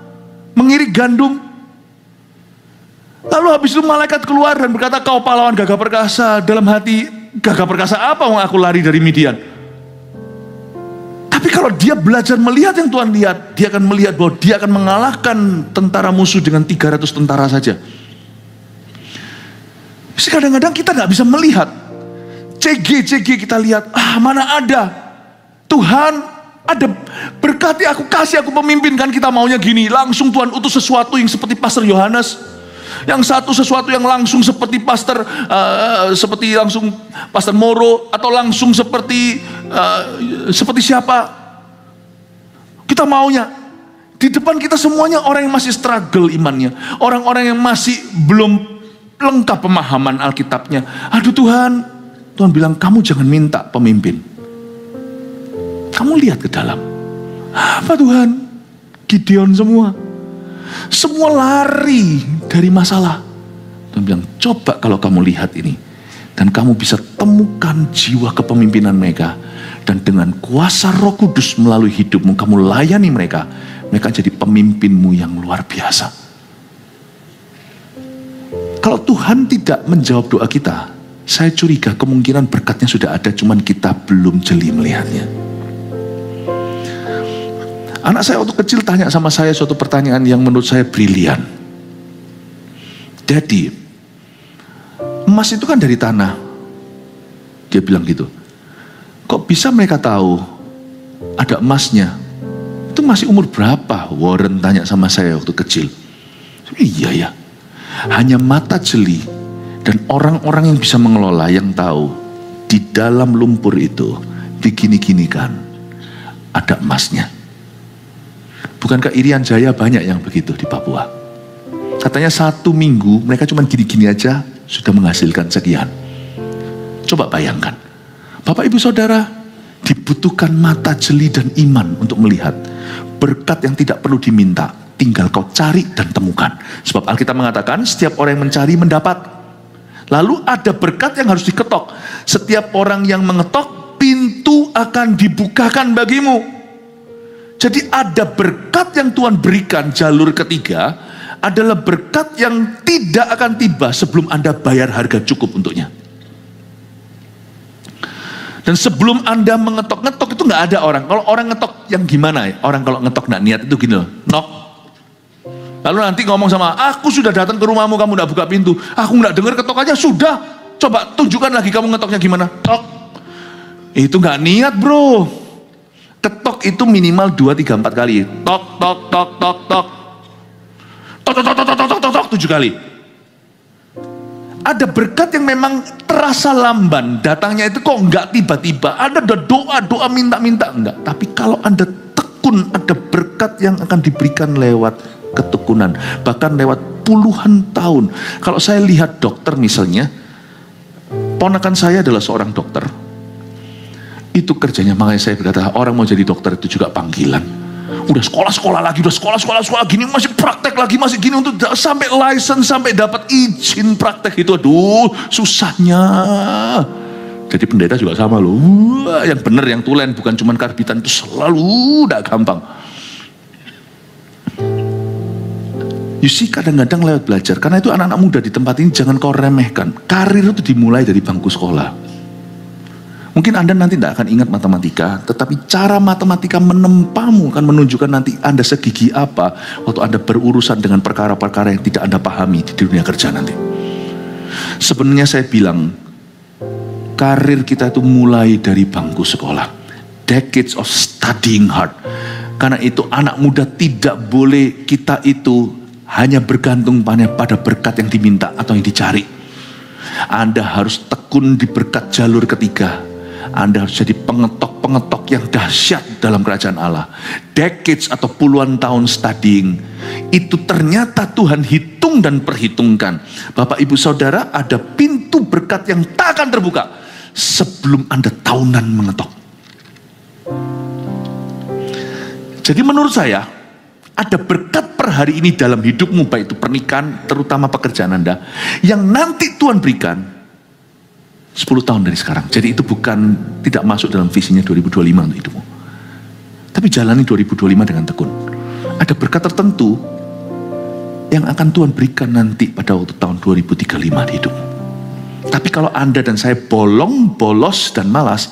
mengirik gandum. Lalu habis itu malaikat keluar dan berkata, kau pahlawan gagah perkasa. Dalam hati, gagah perkasa apa yang aku lari dari Midian? Tapi kalau dia belajar melihat yang Tuhan lihat, dia akan melihat bahwa dia akan mengalahkan tentara musuh dengan 300 tentara saja. Kadang-kadang kita nggak bisa melihat. CG kita lihat, mana ada. Tuhan, ada berkati aku, kasih aku pemimpin, kan kita maunya gini, langsung Tuhan utus sesuatu yang seperti Pastor Yohanes, yang satu sesuatu yang langsung seperti langsung Pastor Moro, atau langsung seperti siapa? Kita maunya di depan kita semuanya orang yang masih struggle imannya, orang-orang yang masih belum lengkap pemahaman Alkitabnya. Aduh Tuhan bilang, kamu jangan minta pemimpin. Kamu lihat ke dalam. Apa Tuhan? Gideon semua lari dari masalah. Tuhan bilang, coba kalau kamu lihat ini, dan kamu bisa temukan jiwa kepemimpinan mereka, dan dengan kuasa Roh Kudus melalui hidupmu, kamu layani mereka jadi pemimpinmu yang luar biasa. Kalau Tuhan tidak menjawab doa kita, saya curiga kemungkinan berkatnya sudah ada, cuman kita belum jeli melihatnya. Anak saya waktu kecil tanya sama saya suatu pertanyaan yang menurut saya brilian. Daddy, emas itu kan dari tanah. Dia bilang gitu. Kok bisa mereka tahu ada emasnya? Itu masih umur berapa? Warren tanya sama saya waktu kecil. Iya ya. Hanya mata jeli Dan orang-orang yang bisa mengelola, yang tahu di dalam lumpur itu digini-ginikan ada emasnya. Bukankah Irian Jaya banyak yang begitu di Papua? Katanya 1 minggu mereka cuma gini-gini aja sudah menghasilkan sekian. Coba bayangkan, Bapak Ibu Saudara, dibutuhkan mata jeli dan iman untuk melihat berkat yang tidak perlu diminta, tinggal kau cari dan temukan. Sebab Alkitab mengatakan setiap orang yang mencari mendapat. Lalu ada berkat yang harus diketok. Setiap orang yang mengetok, pintu akan dibukakan bagimu. Jadi ada berkat yang Tuhan berikan. Jalur ketiga adalah berkat yang tidak akan tiba sebelum Anda bayar harga cukup untuknya. Dan sebelum Anda mengetok-ngetok itu nggak ada orang. Kalau orang ngetok yang gimana ya? Orang kalau ngetok nggak niat itu gini loh, knock. Lalu nanti ngomong sama, aku sudah datang ke rumahmu, kamu nggak buka pintu. Aku nggak dengar ketokannya, sudah. Coba tunjukkan lagi kamu ngetoknya gimana. Tok. Itu nggak niat bro. Ketok itu minimal 2, 3, 4 kali. Tok, tok, tok, tok, tok. Tok, tok, tok, tok, tok, tok, tok, tok, 7 kali. Ada berkat yang memang terasa lamban, datangnya itu kok nggak tiba-tiba. Anda udah doa minta-minta, enggak. Tapi kalau Anda tekun, ada berkat yang akan diberikan lewat ketekunan, bahkan lewat puluhan tahun. Kalau saya lihat dokter misalnya, ponakan saya adalah seorang dokter. Itu kerjanya, makanya saya berkata, orang mau jadi dokter itu juga panggilan. Udah sekolah lagi, udah sekolah gini, masih praktek lagi, masih gini untuk sampai license, sampai dapat izin praktek itu, aduh susahnya. Jadi pendeta juga sama loh. Yang benar, yang tulen, bukan cuman karbitan, itu selalu udah gampang. You see, kadang-kadang lewat belajar, karena itu anak-anak muda di tempat ini jangan kau remehkan. Karir itu dimulai dari bangku sekolah. Mungkin Anda nanti tidak akan ingat matematika, tetapi cara matematika menempamu akan menunjukkan nanti Anda segigi apa waktu Anda berurusan dengan perkara-perkara yang tidak Anda pahami di dunia kerja nanti. Sebenarnya saya bilang, karir kita itu mulai dari bangku sekolah. Decades of studying hard. Karena itu anak muda tidak boleh kita itu hanya bergantung pada berkat yang diminta atau yang dicari. Anda harus tekun di berkat jalur ketiga. Anda harus jadi pengetok-pengetok yang dahsyat dalam kerajaan Allah. Decades atau puluhan tahun studying. Itu ternyata Tuhan hitung dan perhitungkan. Bapak Ibu Saudara, ada pintu berkat yang tak akan terbuka sebelum Anda tahunan mengetok. Jadi menurut saya, ada berkat per hari ini dalam hidupmu, baik itu pernikahan, terutama pekerjaan Anda, yang nanti Tuhan berikan 10 tahun dari sekarang. Jadi itu bukan tidak masuk dalam visinya 2025 untuk hidupmu. Tapi jalani 2025 dengan tekun. Ada berkat tertentu yang akan Tuhan berikan nanti pada waktu tahun 2035 di hidupmu. Tapi kalau Anda dan saya bolong, bolos, dan malas,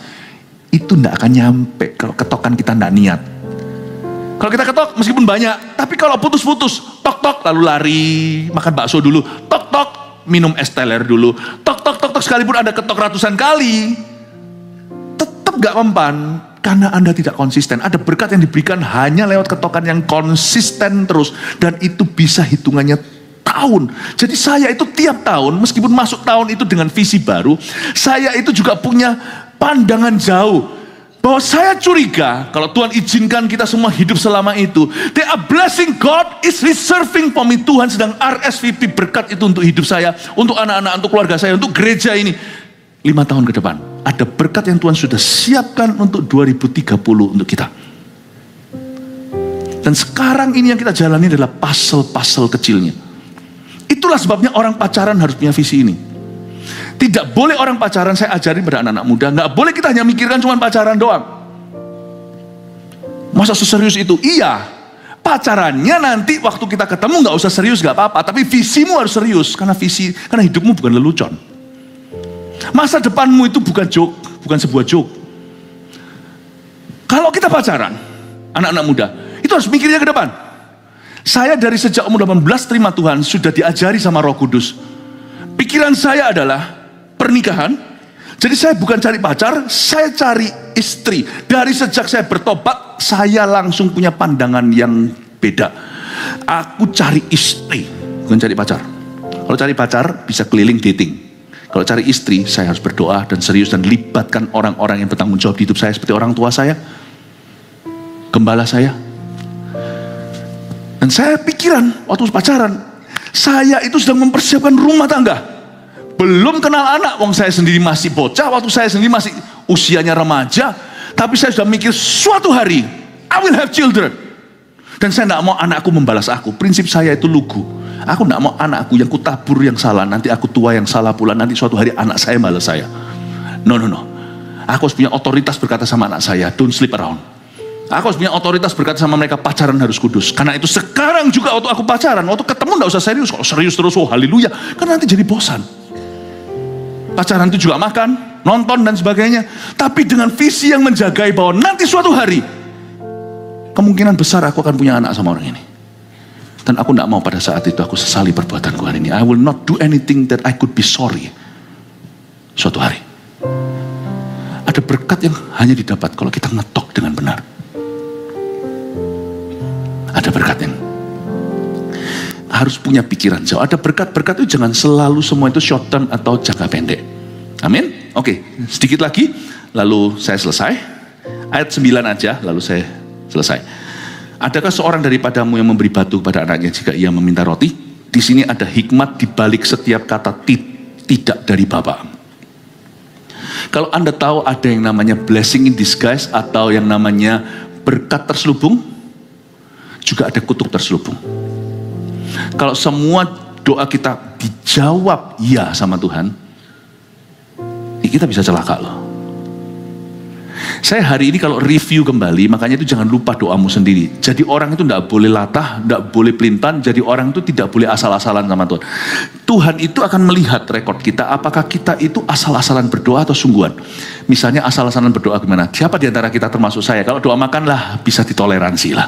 itu tidak akan nyampe kalau ketokan kita tidak niat. Kalau kita ketok meskipun banyak, tapi kalau putus-putus, tok-tok lalu lari, makan bakso dulu, tok-tok minum es teler dulu, tok-tok sekalipun ada ketok ratusan kali, tetap gak mempan karena Anda tidak konsisten. Ada berkat yang diberikan hanya lewat ketokan yang konsisten terus, dan itu bisa hitungannya tahun. Jadi saya itu tiap tahun, meskipun masuk tahun itu dengan visi baru, saya itu juga punya pandangan jauh. Bahwa saya curiga kalau Tuhan izinkan kita semua hidup selama itu, they are blessing, God is reserving for me. Tuhan sedang RSVP berkat itu untuk hidup saya, untuk anak-anak, untuk keluarga saya, untuk gereja ini 5 tahun ke depan. Ada berkat yang Tuhan sudah siapkan untuk 2030 untuk kita. Dan sekarang ini yang kita jalani adalah puzzle-puzzle kecilnya. Itulah sebabnya orang pacaran harus punya visi ini. Tidak boleh orang pacaran, saya ajarin pada anak-anak muda, nggak boleh kita hanya mikirkan cuma pacaran doang. Masa seserius itu? Iya, pacarannya nanti waktu kita ketemu nggak usah serius, nggak apa-apa. Tapi visimu harus serius, karena hidupmu bukan lelucon. Masa depanmu itu bukan joke, bukan sebuah joke. Kalau kita pacaran, anak-anak muda, itu harus mikirnya ke depan. Saya dari sejak umur 18 terima Tuhan sudah diajari sama Roh Kudus. Pikiran saya adalah pernikahan. Jadi saya bukan cari pacar, saya cari istri. Dari sejak saya bertobat, saya langsung punya pandangan yang beda. Aku cari istri, bukan cari pacar. Kalau cari pacar, bisa keliling dating. Kalau cari istri, saya harus berdoa dan serius dan libatkan orang-orang yang bertanggung jawab di hidup saya, seperti orang tua saya, gembala saya. Dan saya pikiran, waktu pacaran, saya itu sedang mempersiapkan rumah tangga. Belum kenal anak, wong saya sendiri masih bocah, waktu saya sendiri masih usianya remaja. Tapi saya sudah mikir, suatu hari, I will have children. Dan saya tidak mau anakku membalas aku. Prinsip saya itu lugu. Aku tidak mau anakku yang kutabur yang salah, nanti aku tua yang salah pula, nanti suatu hari anak saya balas saya. No. Aku harus punya otoritas berkata sama anak saya, don't sleep around. Aku harus punya otoritas berkata sama mereka, pacaran harus kudus. Karena itu sekarang juga waktu aku pacaran, waktu ketemu tidak usah serius. Kalau serius terus, oh haleluya. Karena nanti jadi bosan. Pacaran itu juga makan, nonton dan sebagainya. Tapi dengan visi yang menjagai bahwa nanti suatu hari, kemungkinan besar aku akan punya anak sama orang ini. Dan aku tidak mau pada saat itu aku sesali perbuatanku hari ini. I will not do anything that I could be sorry. Suatu hari. Ada berkat yang hanya didapat kalau kita ngetok dengan benar. Ada berkat yang harus punya pikiran jauh. Ada berkat-berkat itu jangan selalu semua itu short term atau jangka pendek. Amin? Oke, sedikit lagi, lalu saya selesai. Ayat 9 aja, lalu saya selesai. Adakah seorang daripadamu yang memberi batu kepada anaknya jika ia meminta roti? Di sini ada hikmat di balik setiap kata tidak dari Bapa. Kalau Anda tahu ada yang namanya blessing in disguise atau yang namanya berkat terselubung, juga ada kutuk terselubung. Kalau semua doa kita dijawab ya sama Tuhan, kita bisa celaka loh. Saya hari ini kalau review kembali, makanya itu jangan lupa doamu sendiri. Jadi orang itu tidak boleh latah, tidak boleh pelintan. Jadi orang itu tidak boleh asal-asalan sama Tuhan. Tuhan itu akan melihat rekod kita, apakah kita itu asal-asalan berdoa atau sungguhan. Misalnya asal-asalan berdoa gimana? Siapa di antara kita termasuk saya? Kalau doa makan lah bisa ditoleransi lah.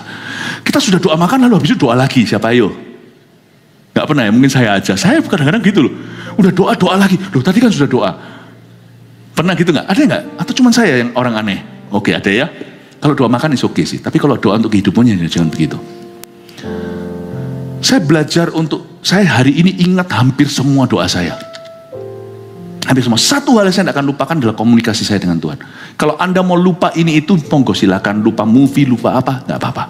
Kita sudah doa makan lalu habis itu doa lagi, siapa ayo? Gak pernah ya, mungkin saya aja. Saya kadang-kadang gitu loh. Udah doa lagi. Loh tadi kan sudah doa. Pernah gitu gak? Ada gak? Atau cuma saya yang orang aneh? Oke ada ya. Kalau doa makan is oke sih. Tapi kalau doa untuk kehidupannya jangan begitu. Saya belajar saya hari ini ingat hampir semua doa saya. Hampir semua. Satu hal yang saya tidak akan lupakan adalah komunikasi saya dengan Tuhan. Kalau Anda mau lupa ini itu, monggo silakan. Lupa movie, lupa apa, gak apa-apa.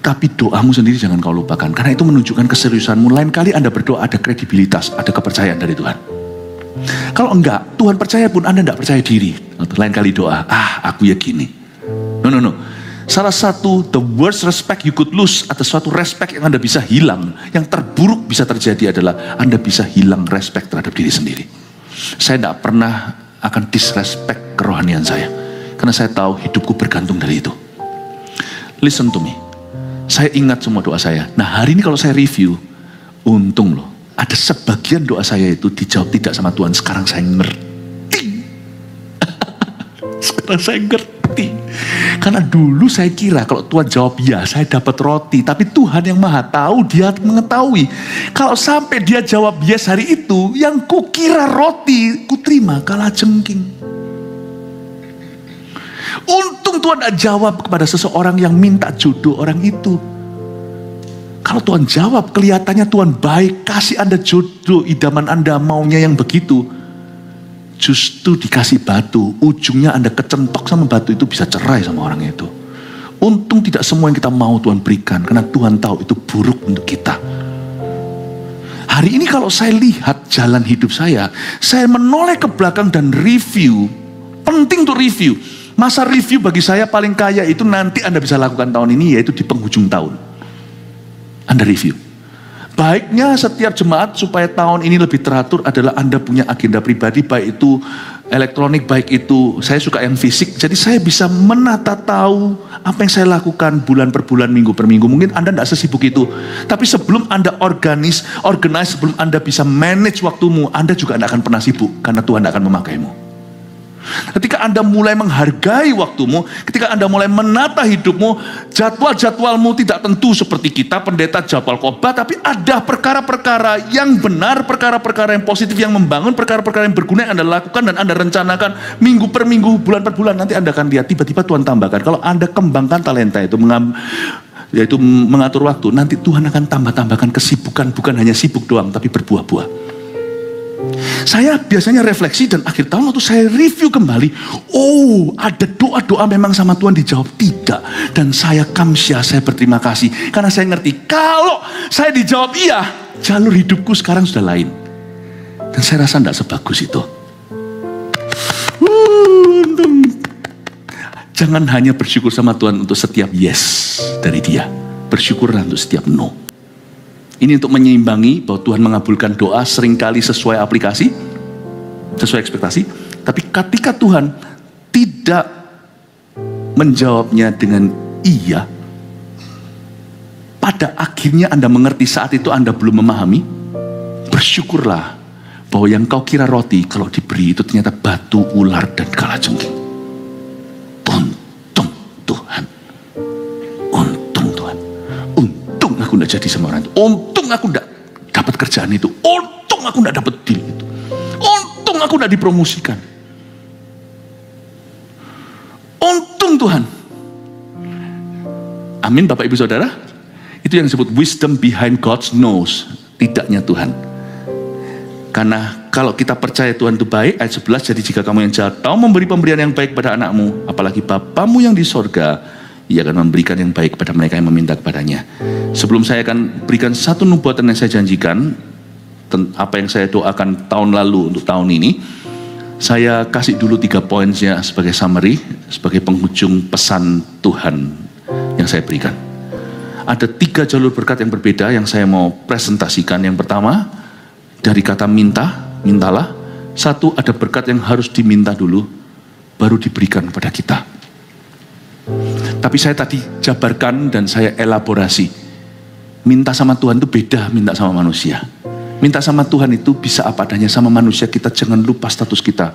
Tapi doamu sendiri jangan kau lupakan. Karena itu menunjukkan keseriusanmu. Lain kali Anda berdoa ada kredibilitas, ada kepercayaan dari Tuhan. Kalau enggak, Tuhan percaya pun Anda tidak percaya diri. Lain kali doa, aku ya gini. No. Salah satu the worst respect you could lose, atau suatu respect yang Anda bisa hilang, yang terburuk bisa terjadi adalah Anda bisa hilang respect terhadap diri sendiri. Saya tidak pernah akan disrespect kerohanian saya. Karena saya tahu hidupku bergantung dari itu. Listen to me. Saya ingat semua doa saya. Nah hari ini kalau saya review, untung loh. Ada sebagian doa saya itu dijawab tidak sama Tuhan. Sekarang saya ngerti. Sekarang saya ngerti. Karena dulu saya kira kalau Tuhan jawab ya, saya dapat roti. Tapi Tuhan yang maha tahu, dia mengetahui. Kalau sampai dia jawab yes hari itu, yang kukira roti, kuterima kalah jengking. Untung Tuhan tidak jawab kepada seseorang yang minta jodoh orang itu. Kalau Tuhan jawab, kelihatannya Tuhan baik, kasih Anda jodoh, idaman Anda maunya yang begitu. Justru dikasih batu, ujungnya Anda kecentok sama batu itu bisa cerai sama orang itu. Untung tidak semua yang kita mau Tuhan berikan, karena Tuhan tahu itu buruk untuk kita. Hari ini kalau saya lihat jalan hidup saya menoleh ke belakang dan review. Penting untuk review. Masa review bagi saya paling kaya itu nanti Anda bisa lakukan tahun ini, yaitu di penghujung tahun. Anda review. Baiknya setiap jemaat supaya tahun ini lebih teratur adalah Anda punya agenda pribadi, baik itu elektronik, baik itu saya suka yang fisik. Jadi saya bisa menata tahu apa yang saya lakukan bulan per bulan, minggu per minggu. Mungkin Anda tidak sesibuk itu. Tapi sebelum Anda organize, sebelum Anda bisa manage waktumu, Anda juga tidak akan pernah sibuk karena Tuhan tidak akan memakaimu. Ketika Anda mulai menghargai waktumu, ketika Anda mulai menata hidupmu, jadwal-jadwalmu tidak tentu seperti kita, pendeta jadwal khotbah, tapi ada perkara-perkara yang benar, perkara-perkara yang positif, yang membangun, perkara-perkara yang berguna yang Anda lakukan dan Anda rencanakan minggu per minggu, bulan per bulan. Nanti Anda akan lihat, tiba-tiba Tuhan tambahkan. Kalau Anda kembangkan talenta itu, yaitu mengatur waktu, nanti Tuhan akan tambah-tambahkan kesibukan, bukan hanya sibuk doang, tapi berbuah-buah. Saya biasanya refleksi dan akhir tahun waktu saya review kembali, oh ada doa-doa memang sama Tuhan dijawab, tidak. Dan saya kamsyah, saya berterima kasih. Karena saya ngerti, kalau saya dijawab iya, jalur hidupku sekarang sudah lain. Dan saya rasa tidak sebagus itu. Jangan hanya bersyukur sama Tuhan untuk setiap yes dari dia. Bersyukurlah untuk setiap no. Ini untuk menyeimbangi bahwa Tuhan mengabulkan doa seringkali sesuai aplikasi, sesuai ekspektasi. Tapi ketika Tuhan tidak menjawabnya dengan iya, pada akhirnya Anda mengerti saat itu Anda belum memahami, bersyukurlah bahwa yang kau kira roti kalau diberi itu ternyata batu, ular, dan kalajengking. Untung Tuhan. Untung Tuhan. Untung aku tidak jadi sama orang itu. Untung aku tidak dapat kerjaan itu. Untung aku tidak dapat deal itu. Untung aku tidak dipromosikan. Untung Tuhan. Amin Bapak Ibu Saudara. Itu yang disebut wisdom behind God's nose. Tidaknya Tuhan. Karena kalau kita percaya Tuhan itu baik, ayat 11, jadi jika kamu yang jahat tahu memberi pemberian yang baik pada anakmu, apalagi Bapamu yang di sorga, Ia akan memberikan yang baik kepada mereka yang meminta kepadanya. Sebelum saya akan berikan satu nubuatan yang saya janjikan, apa yang saya doakan tahun lalu untuk tahun ini, saya kasih dulu 3 poinnya sebagai summary, sebagai penghujung pesan Tuhan yang saya berikan. Ada 3 jalur berkat yang berbeda yang saya mau presentasikan. Yang pertama, dari kata minta, mintalah. 1, ada berkat yang harus diminta dulu, baru diberikan kepada kita. Tapi saya tadi jabarkan dan saya elaborasi. Minta sama Tuhan itu beda minta sama manusia. Minta sama Tuhan itu bisa apa adanya, sama manusia kita jangan lupa status kita.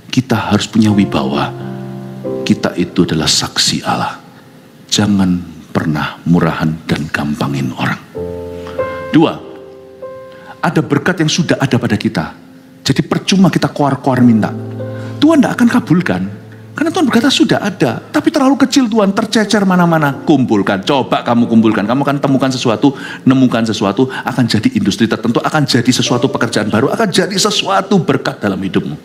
Kita harus punya wibawa. Kita itu adalah saksi Allah. Jangan pernah murahan dan gampangin orang. 2, ada berkat yang sudah ada pada kita. Jadi percuma kita koar-koar minta. Tuhan tidak akan kabulkan. Karena Tuhan berkata sudah ada. Tapi terlalu kecil Tuhan, tercecer mana-mana. Kumpulkan, coba kamu kumpulkan. Kamu akan temukan sesuatu, nemukan sesuatu. Akan jadi industri tertentu, akan jadi sesuatu pekerjaan baru. Akan jadi sesuatu berkat dalam hidupmu.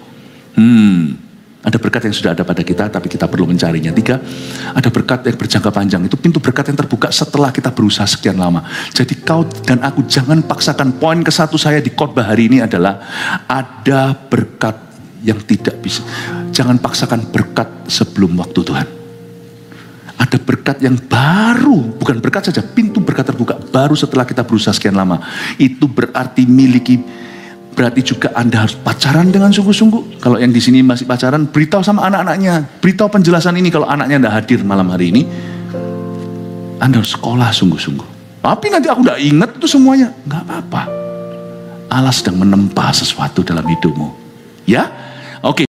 Ada berkat yang sudah ada pada kita, tapi kita perlu mencarinya. 3, ada berkat yang berjangka panjang. Itu pintu berkat yang terbuka setelah kita berusaha sekian lama. Jadi kau dan aku jangan paksakan. Poin ke-1 saya di khotbah hari ini adalah ada berkat yang tidak bisa. Jangan paksakan berkat sebelum waktu Tuhan. Ada berkat yang baru, bukan berkat saja, pintu berkat terbuka baru setelah kita berusaha sekian lama. Itu berarti berarti juga Anda harus pacaran dengan sungguh-sungguh. Kalau yang di sini masih pacaran, beritahu sama anak-anaknya, beritahu penjelasan ini kalau anaknya tidak hadir malam hari ini. Anda harus sekolah sungguh-sungguh. Tapi nanti aku tidak ingat itu semuanya. Enggak apa-apa. Allah sedang menempa sesuatu dalam hidupmu. Ya? Oke.